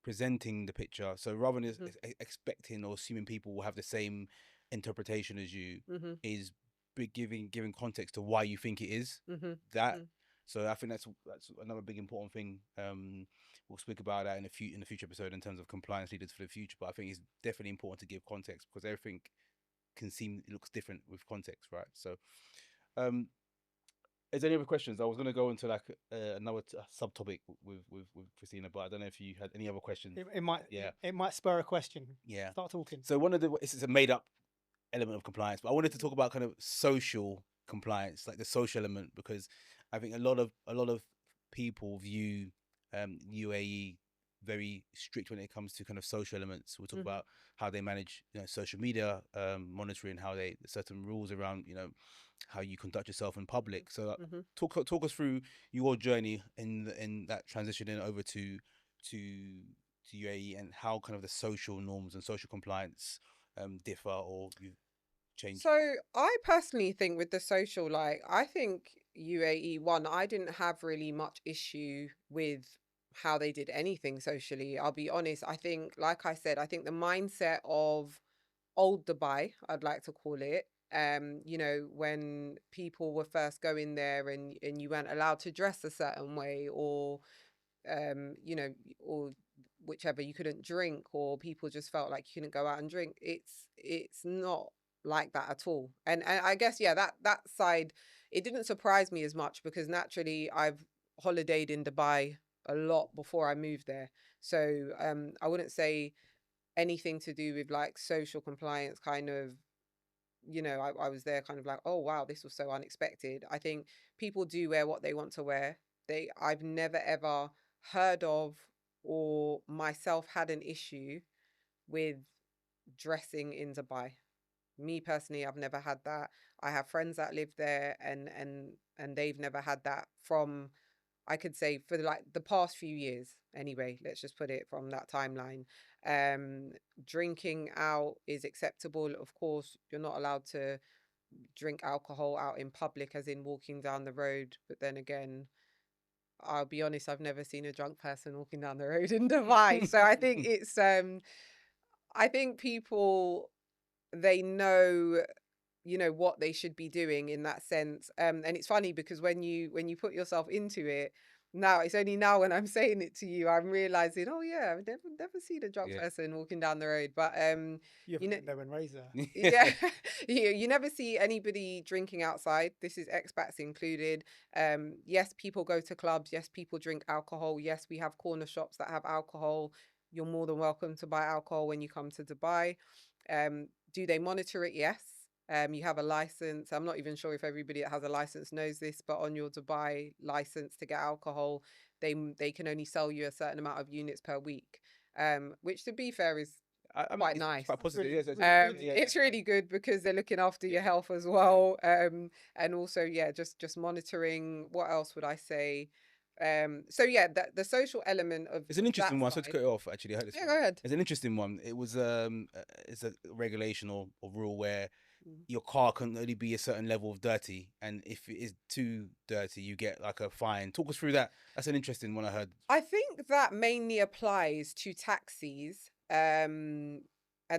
presenting the picture. So rather than expecting or assuming people will have the same interpretation as you, is giving context to why you think it is that. So I think that's another big important thing. We'll speak about that in the future episode in terms of compliance leaders for the future. But I think it's definitely important to give context because everything looks different with context, right? So, is there any other questions? I was going to go into like another subtopic with Christina, but I don't know if you had any other questions. It might spur a question. Yeah, start talking. So this is a made up element of compliance, but I wanted to talk about kind of social compliance, like the social element, because I think a lot of people view UAE very strict when it comes to kind of social elements. We'll talk about how they manage, social media monitoring, how certain rules around, how you conduct yourself in public. So talk us through your journey in that transitioning over to UAE and how kind of the social norms and social compliance differ, or you. change? So I personally think with the social, like, I think UAE one, I didn't have really much issue with how they did anything socially. I'll be honest. I think, like I said, I think the mindset of old Dubai, I'd like to call it, when people were first going there and you weren't allowed to dress a certain way, or or whichever, you couldn't drink, or people just felt like you couldn't go out and drink. It's not like that at all. And I guess, yeah, that side, it didn't surprise me as much because naturally I've holidayed in Dubai a lot before I moved there. So I wouldn't say anything to do with like social compliance kind of, I was there kind of like, oh wow, this was so unexpected. I think people do wear what they want to wear. I've never ever heard of or myself had an issue with dressing in Dubai. Me personally, I've never had that. I have friends that live there, and they've never had that from, I could say, for like the past few years anyway. Let's just put it from that timeline. Um, Drinking out is acceptable. Of course, you're not allowed to drink alcohol out in public, as in walking down the road. But then again, I'll be honest, I've never seen a drunk person walking down the road in Dubai. So I think I think people, they know, what they should be doing in that sense. And it's funny because when you put yourself into it, now it's only now when I'm saying it to you, I'm realizing, oh yeah, I've never seen a drunk Yeah. person walking down the road. But You you haven't know, been there when Ray's there. yeah, you never see anybody drinking outside. This is expats included. Yes, people go to clubs. Yes, people drink alcohol. Yes, we have corner shops that have alcohol. You're more than welcome to buy alcohol when you come to Dubai. Do they monitor it? Yes. You have a license. I'm not even sure if everybody that has a license knows this, but on your Dubai license to get alcohol, they can only sell you a certain amount of units per week. Which, to be fair, is I mean, quite it's nice. quite positive. Really- Yes, it's really really good. good. Yeah, It's really good because they're looking after your Yeah. health as well. And also, yeah, just monitoring. What else would I say? So yeah, the social element of It's an interesting that one. So to side. cut it off, actually, I heard this Yeah, one. go ahead. It's an interesting one. It was it's a regulation or rule where Mm. your car can only be a certain level of dirty, and if it is too dirty, you get like a fine. Talk us through that. That's an interesting one I heard. I think that mainly applies to taxis. And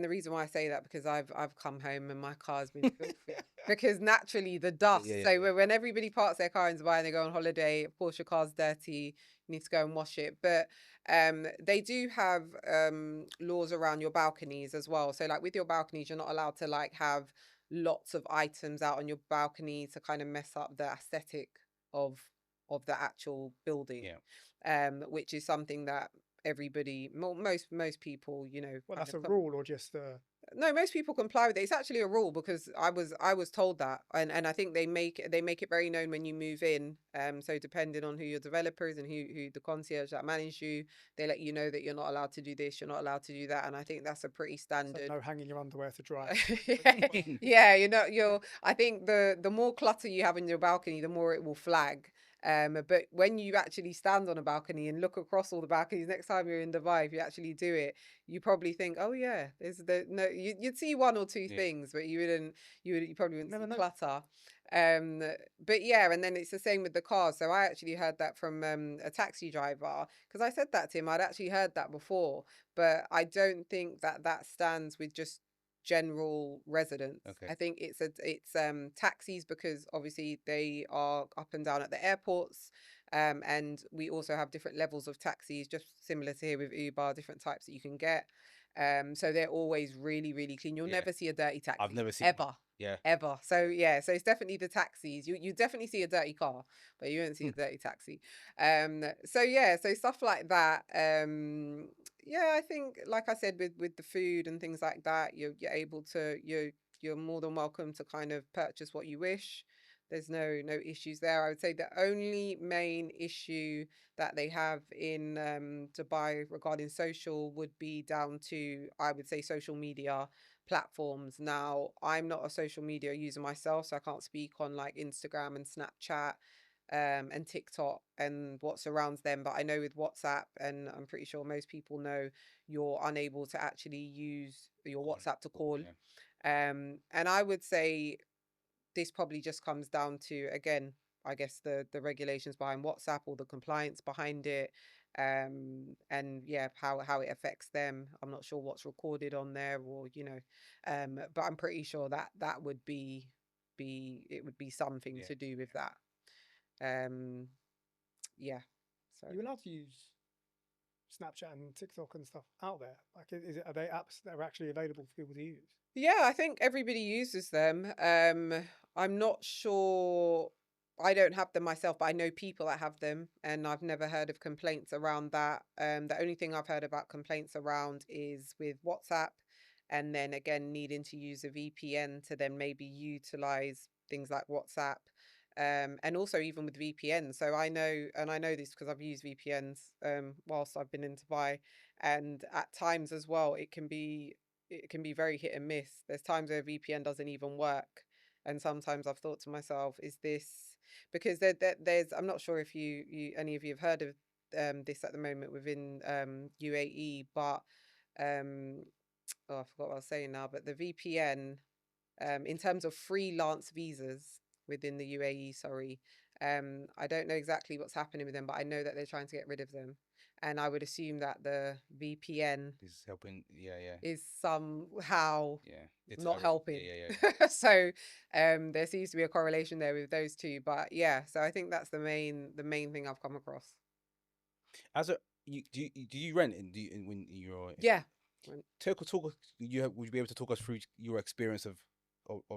the reason why I say that, because I've come home and my car's been filthy. Because naturally the dust. Yeah, yeah, So yeah. when everybody parks their car in Dubai and they go on holiday, of course your car's dirty. You need to go and wash it. But they do have laws around your balconies as well. So like with your balconies, you're not allowed to like have lots of items out on your balcony to kind of mess up the aesthetic of the actual building. Yeah. Which is something that everybody, most people, Well, kind that's a of rule or just no, most people comply with it. It's actually a rule because I was told that, and I think they make it very known when you move in. So depending on who your developer is and who the concierge that manage you, they let you know that you're not allowed to do this, you're not allowed to do that, and I think that's a pretty so standard. no hanging your underwear to dry. Yeah, I think the more clutter you have in your balcony, the more it will flag. But when you actually stand on a balcony and look across all the balconies next time you're in Dubai, if you actually do it, you probably think, oh yeah, you'd see one or two Yeah. things, but you probably wouldn't Never see know. clutter. But yeah, and then it's the same with the cars. So I actually heard that from a taxi driver, because I said that to him. I'd actually heard that before, but I don't think that stands with just general residents. Okay. I think it's taxis, because obviously they are up and down at the airports. And we also have different levels of taxis, just similar to here with Uber, different types that you can get. So they're always really, really clean. You'll Yeah. never see a dirty taxi. I've never seen ever. Yeah. Ever. So yeah, so it's definitely the taxis. You definitely see a dirty car, but you won't see a dirty taxi. So yeah, so stuff like that. Yeah, I think, like I said, with the food and things like that, you're able to, you're more than welcome to kind of purchase what you wish. There's no issues there. I would say the only main issue that they have in Dubai regarding social would be down to, I would say, social media platforms. Now, I'm not a social media user myself, so I can't speak on like Instagram and Snapchat and TikTok and what surrounds them. But I know with WhatsApp, and I'm pretty sure most people know, you're unable to actually use your WhatsApp to call. Yeah. And I would say this probably just comes down to, again, I guess the regulations behind WhatsApp or the compliance behind it, and yeah, how it affects them. I'm not sure what's recorded on there, or but I'm pretty sure that that would be it would be something Yeah. to do with that. Yeah. So Are you allowed to use Snapchat and TikTok and stuff out there? Like, are they apps that are actually available for people to use? yeah, I think everybody uses them. I'm not sure. I don't have them myself, but I know people that have them, and I've never heard of complaints around that. The only thing I've heard about complaints around is with WhatsApp, and then again needing to use a VPN to then maybe utilize things like WhatsApp, and also even with VPN. So I know, and I know this because I've used VPNs whilst I've been in Dubai, and at times as well, it can be very hit and miss. There's times where VPN doesn't even work. And sometimes I've thought to myself, is this because there's, I'm not sure if any of you have heard of this at the moment within UAE, but oh, I forgot what I was saying now, but the VPN, in terms of freelance visas within the UAE, sorry, I don't know exactly what's happening with them, but I know that they're trying to get rid of them. And I would assume that the VPN Is helping. Yeah, yeah, is somehow yeah. not Deterrent. helping. Yeah, yeah, yeah. So there seems to be a correlation there with those two. But yeah, so I think that's the main thing I've come across. As a do you rent when you're Yeah. talk would you be able to talk us through your experience of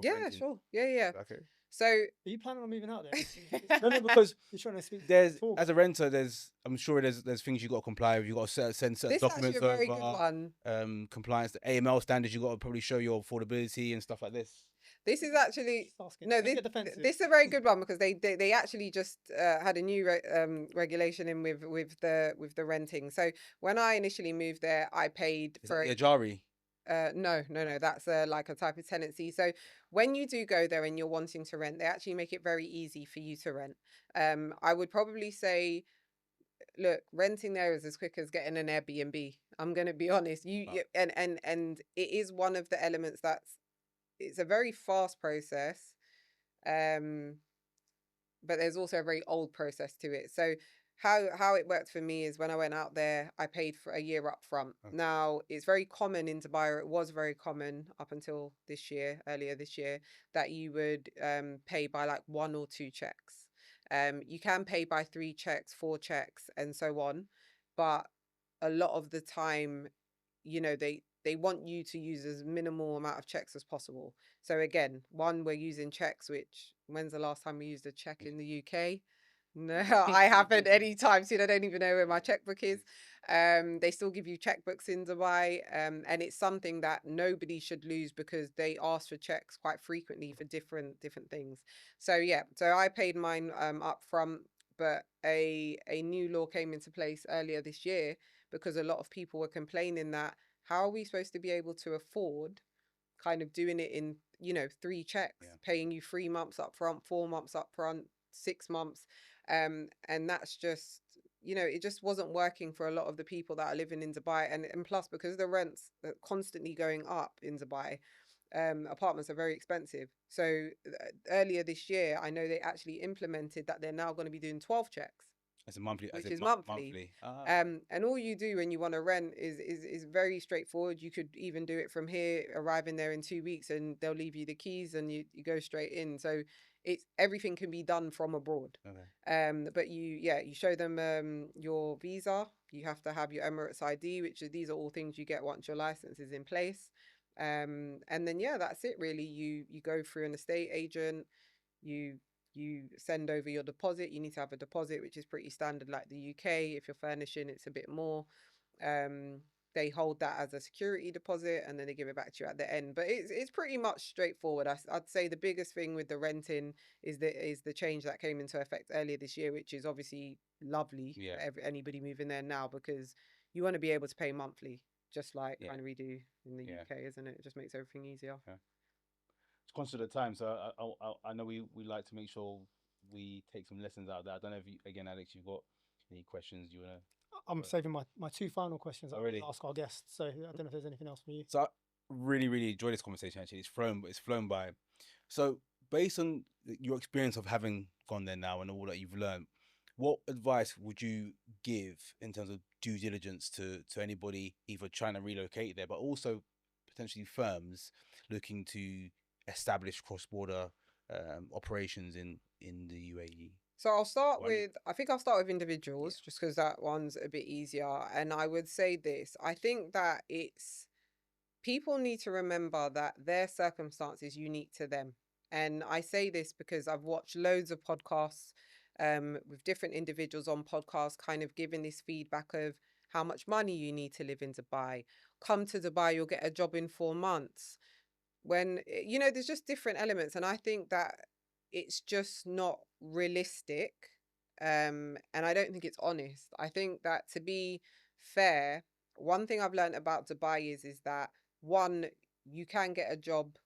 Yeah, renting? sure. Yeah. Okay. So Are you planning on moving out there? No, because You're trying to speak. there's talk. as a renter, I'm sure there's things you got to comply with. You got to send certain this is actually documents a very good over. one. Compliance, the AML standards. You got to probably show your affordability and stuff like this. This is actually Just asking. no. Don't This get defensive. this is a very good one because they actually just had a new regulation in with the renting. So when I initially moved there, I paid Is for that the Ajari? No. That's like a type of tenancy. So when you do go there and you're wanting to rent, they actually make it very easy for you to rent. I would probably say, look, renting there is as quick as getting an Airbnb. I'm going to be honest. Wow. And it is one of the elements it's a very fast process. But there's also a very old process to it. So how it worked for me is when I went out there, I paid for a year up front. Okay. Now it's very common in Dubai, or it was very common up until earlier this year, that you would pay by like 1 or 2 checks. You can pay by 3 checks, 4 checks, and so on, but a lot of the time, they want you to use as minimal amount of checks as possible. So again, we're using checks, which when's the last time we used a check in the UK? No, I haven't anytime soon. I don't even know where my checkbook is. They still give you checkbooks in Dubai, and it's something that nobody should lose because they ask for checks quite frequently for different things. So yeah, so I paid mine up front, but a new law came into place earlier this year because a lot of people were complaining that how are we supposed to be able to afford kind of doing it in 3 checks, paying you 3 months up front, 4 months up front, 6 months, and that's just it just wasn't working for a lot of the people that are living in Dubai, and plus because the rents are constantly going up in Dubai, apartments are very expensive. So earlier this year, I know they actually implemented that they're now going to be doing 12 checks. As a monthly, Which is monthly. And all you do when you want to rent is very straightforward. You could even do it from here, arriving there in 2 weeks, and they'll leave you the keys and you go straight in. So everything can be done from abroad. Okay. But you show them your visa. You have to have your Emirates ID, these are all things you get once your license is in place. And then that's it really. You go through an estate agent. You send over your deposit. You need to have a deposit, which is pretty standard like the UK. If you're furnishing, it's a bit more. They hold that as a security deposit and then they give it back to you at the end. But it's pretty much straightforward. I'd say the biggest thing with the renting is the change that came into effect earlier this year, which is obviously lovely for anybody moving there now, because you want to be able to pay monthly, just like kind of we do in the UK, isn't it? It just makes everything easier. Yeah. It's conscious of the time, so I know we like to make sure we take some lessons out of that. I don't know if again, Alex, you've got any questions you wanna. I'm saving my 2 final questions. Oh, really? I'll ask our guests. So I don't know if there's anything else for you. So really enjoyed this conversation. Actually, it's flown by. So, based on your experience of having gone there now and all that you've learned, what advice would you give in terms of due diligence to anybody either trying to relocate there, but also potentially firms looking to establish cross-border operations in the UAE? So I'll start Why don't you- with, I think I'll start with individuals just because that one's a bit easier. And I would say this, I think that people need to remember that their circumstance is unique to them. And I say this because I've watched loads of podcasts with different individuals on podcasts, kind of giving this feedback of how much money you need to live in Dubai. Come to Dubai, you'll get a job in 4 months. When, there's just different elements. And I think that it's just not realistic. And I don't think it's honest. I think that, to be fair, one thing I've learned about Dubai is that, one, you can get a job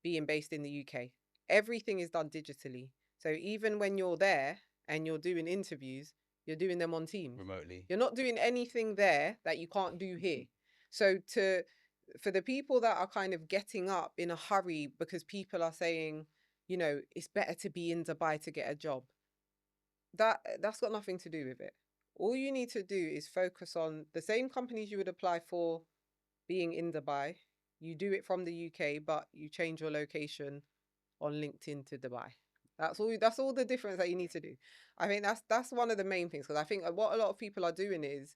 being based in the UK. Everything is done digitally. So even when you're there and you're doing interviews, you're doing them on Teams. remotely? You're not doing anything there that you can't do here. So for the people that are kind of getting up in a hurry because people are saying, it's better to be in Dubai to get a job, that's got nothing to do with it. All you need to do is focus on the same companies you would apply for being in Dubai. You do it from the UK, but you change your location on LinkedIn to Dubai. That's all the difference that you need to do. I think that's one of the main things, because I think what a lot of people are doing is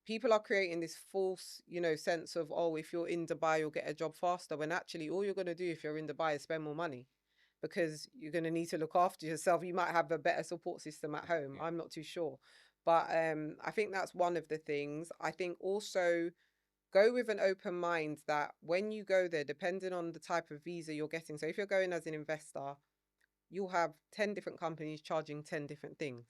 people are creating this false, sense of, oh, if you're in Dubai, you'll get a job faster, when actually all you're going to do if you're in Dubai is spend more money, because you're going to need to look after yourself. You might have a better support system at home. I'm not too sure. But I think that's one of the things. I think also go with an open mind that when you go there, depending on the type of visa you're getting, so if you're going as an investor, you'll have 10 different companies charging 10 different things.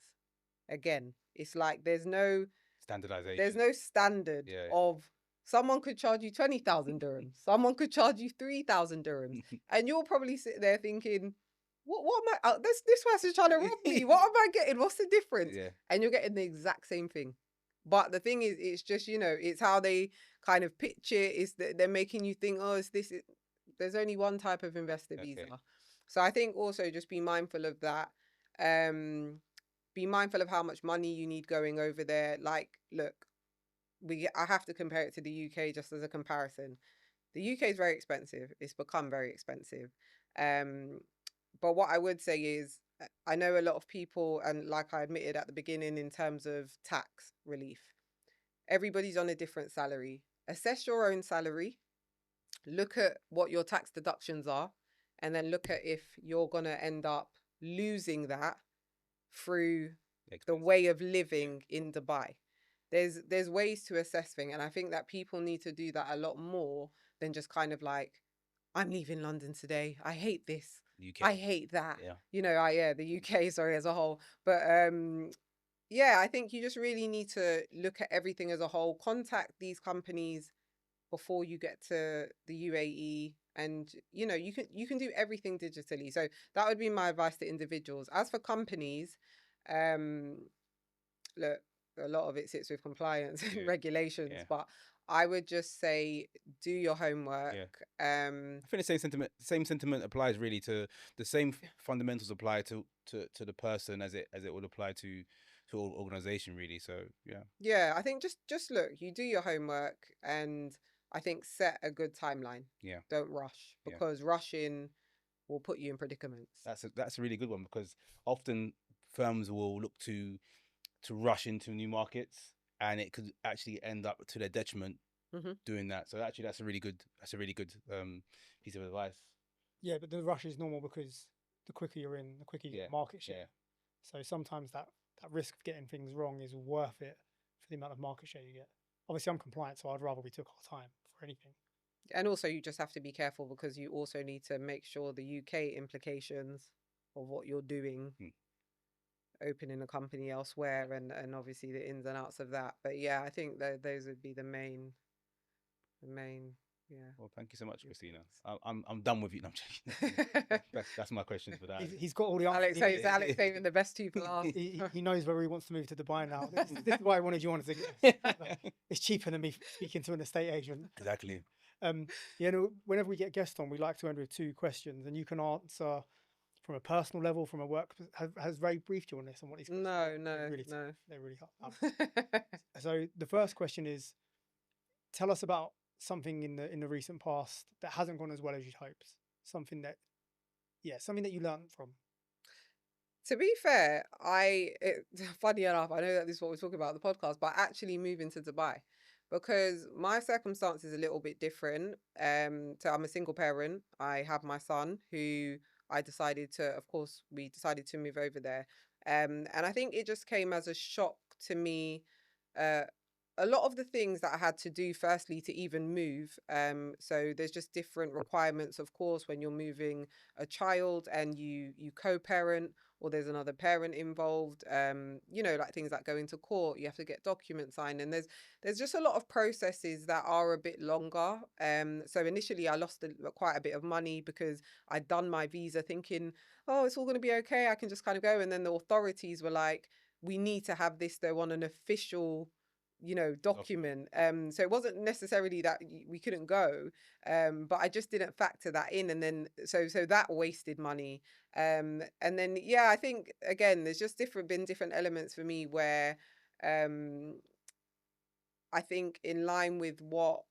Again, it's like there's no Standardization. There's no standard of someone could charge you 20,000 dirhams, someone could charge you 3,000 dirhams, and you'll probably sit there thinking, what am I? This person's trying to rob me. What am I getting? What's the difference? Yeah. And you're getting the exact same thing. But the thing is, it's just, it's how they kind of pitch it. Is that they're making you think, oh, there's only one type of investor visa. So I think also just be mindful of that. Be mindful of how much money you need going over there. Like, look, I have to compare it to the UK just as a comparison. The UK is very expensive. It's become very expensive. But what I would say is, I know a lot of people, and like I admitted at the beginning in terms of tax relief, everybody's on a different salary. Assess your own salary. Look at what your tax deductions are, and then look at if you're going to end up losing that through the way of living in Dubai. There's ways to assess things, and I think that people need to do that a lot more than just kind of like, I'm leaving London today, I hate this, UK. I hate that. The UK, sorry, as a whole. But I think you just really need to look at everything as a whole. Contact these companies before you get to the UAE, and you can do everything digitally. So that would be my advice to individuals. As for companies, look, a lot of it sits with compliance and regulations, but I would just say do your homework. I think the same sentiment applies really to the same fundamentals apply to the person as it would apply to organization really. So I think just look, you do your homework, and I think set a good timeline. Don't rush, because rushing will put you in predicaments. That's a really good one, because often firms will look to rush into new markets, and it could actually end up to their detriment doing that. So actually that's a really good piece of advice. Yeah, but the rush is normal, because the quicker you're in, the quicker you get market share. So sometimes that risk of getting things wrong is worth it for the amount of market share you get. Obviously I'm compliant, so I'd rather we took our time for anything. And also you just have to be careful, because you also need to make sure the UK implications of what you're doing, opening a company elsewhere, and obviously the ins and outs of that. But I think those would be the main. Well, thank you so much, Christina. I'm done with you. No, I'm joking. That's my questions for that. He's got all the answers. Alex saving the best two for last. He knows where he wants to move to Dubai now. This is why I wanted you on to get. It's cheaper than me speaking to an estate agent. Exactly. Whenever we get guests on, we like to end with 2 questions, and you can answer from a personal level, from a work. Has Ray briefed you on this, on what these questions are? No, Really, no. they're really hard. So the first question is, tell us about something in the recent past that hasn't gone as well as you'd hoped. Something that you learned from. To be fair, funny enough, I know that this is what we're talking about on the podcast, but actually moving to Dubai, because my circumstance is a little bit different. So I'm a single parent. I have my son who we decided to move over there. And I think it just came as a shock to me. Uh, a lot of the things that I had to do, firstly, to even move. So there's just different requirements, of course, when you're moving a child and you co-parent, or there's another parent involved. Like things like going to court, you have to get documents signed, and there's just a lot of processes that are a bit longer. So initially I lost quite a bit of money because I'd done my visa thinking, oh, it's all going to be okay, I can just kind of go. And then the authorities were like, we need to have this though on an official document. So it wasn't necessarily that we couldn't go, but I just didn't factor that in, and then so that wasted money. And then I think again there's just been different elements for me where I think in line with what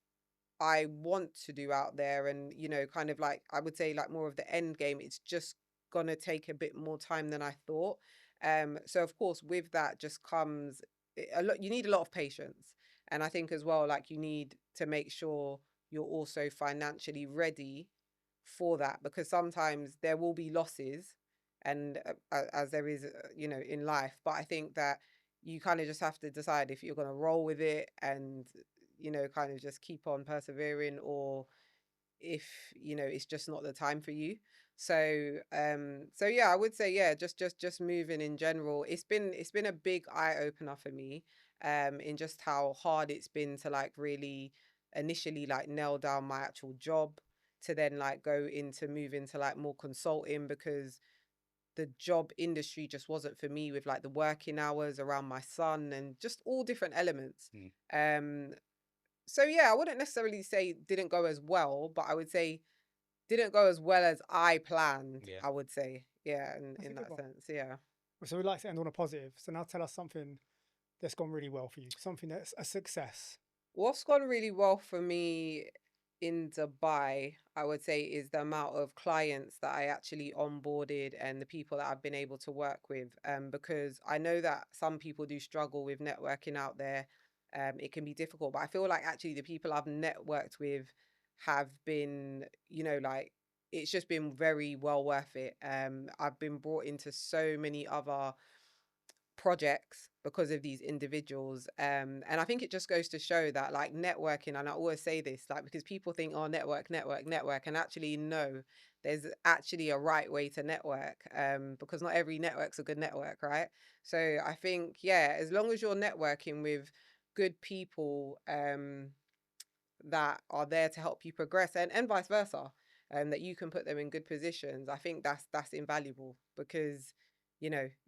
I want to do out there, and kind of like I would say like more of the end game, it's just gonna take a bit more time than I thought. So of course with that just comes you need a lot of patience, and I think as well, like, you need to make sure you're also financially ready for that, because sometimes there will be losses, and as there is in life. But I think that you kind of just have to decide if you're going to roll with it and kind of just keep on persevering, or if it's just not the time for you. So I would say just moving in general, it's been a big eye opener for me, in just how hard it's been to like really initially like nail down my actual job, to then like go into moving to like more consulting, because the job industry just wasn't for me, with like the working hours around my son and just all different elements. So I wouldn't necessarily say didn't go as well, but I would say didn't go as well as I planned. Yeah. I would say, in that sense, So we like to end on a positive. So now tell us something that's gone really well for you, something that's a success. What's gone really well for me in Dubai, I would say, is the amount of clients that I actually onboarded and the people that I've been able to work with. Because I know that some people do struggle with networking out there. It can be difficult, but I feel like actually the people I've networked with have been, like, it's just been very well worth it. I've been brought into so many other projects because of these individuals, and I think it just goes to show that like networking, and I always say this, like, because people think, oh, network, and actually no, there's actually a right way to network, because not every network's a good network, right? So I think as long as you're networking with good people that are there to help you progress, and vice versa, that you can put them in good positions, I think that's invaluable, because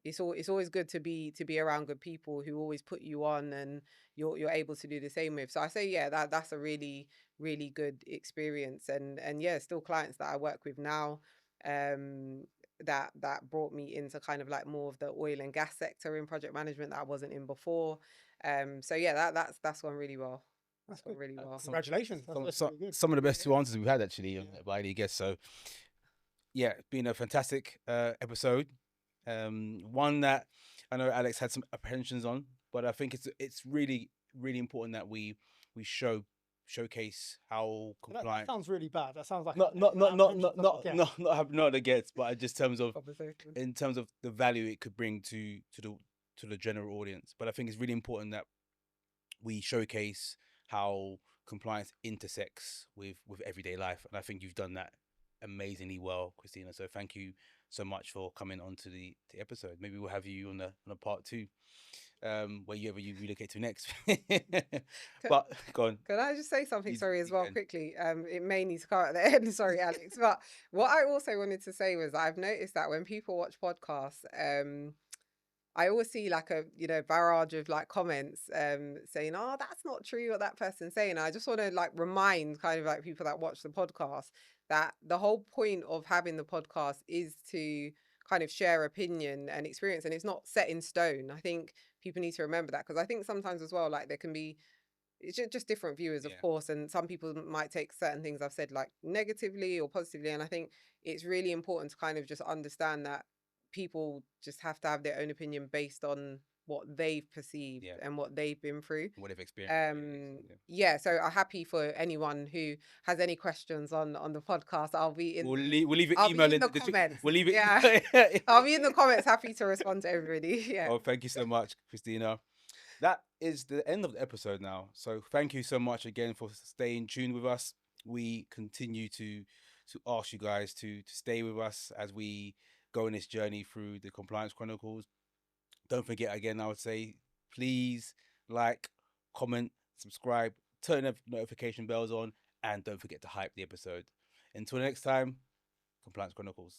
it's always good to be around good people who always put you on, and you're able to do the same with. So I say that's a really, really good experience, and still clients that I work with now, that brought me into kind of like more of the oil and gas sector in project management that I wasn't in before. So that's gone really well. That's gone really well. Congratulations. That's really good. Some of the best 2 answers we've had actually by any guest. So it's been a fantastic episode. One that I know Alex had some apprehensions on, but I think it's really, really important that we showcase how compliant. That sounds really bad. That sounds like not the gets, but just in terms of the value it could bring to the general audience. But I think it's really important that we showcase how compliance intersects with everyday life, and I think you've done that amazingly well, Christina. So thank you so much for coming on to the episode. Maybe we'll have you on a part 2, wherever you relocate to next. But go on. Can I just say something? Sorry, as well, quickly. It may need to come at the end. Sorry, Alex. But what I also wanted to say was I've noticed that when people watch podcasts, I always see like a, barrage of like comments saying, oh, that's not true what that person's saying. I just want to like remind kind of like people that watch the podcast that the whole point of having the podcast is to kind of share opinion and experience, and it's not set in stone. I think people need to remember that, because I think sometimes as well, like there can be, it's just different viewers, of Yeah. course, and some people might take certain things I've said like negatively or positively, and I think it's really important to kind of just understand that people just have to have their own opinion based on what they've perceived Yeah. and what they've been through. What they've experienced. Yeah, so I'm happy for anyone who has any questions on the podcast. I'll be in We'll leave an I'll be email in the description. comments. We'll leave it. Yeah. I'll be in the comments, happy to respond to everybody. Yeah. Oh, thank you so much, Christina. That is the end of the episode now. So thank you so much again for staying tuned with us. We continue to ask you guys to stay with us as we go on this journey through the Compliance Chronicles. Don't forget, again, I would say, please like, comment, subscribe, turn the notification bells on, and don't forget to hype the episode. Until next time, Compliance Chronicles.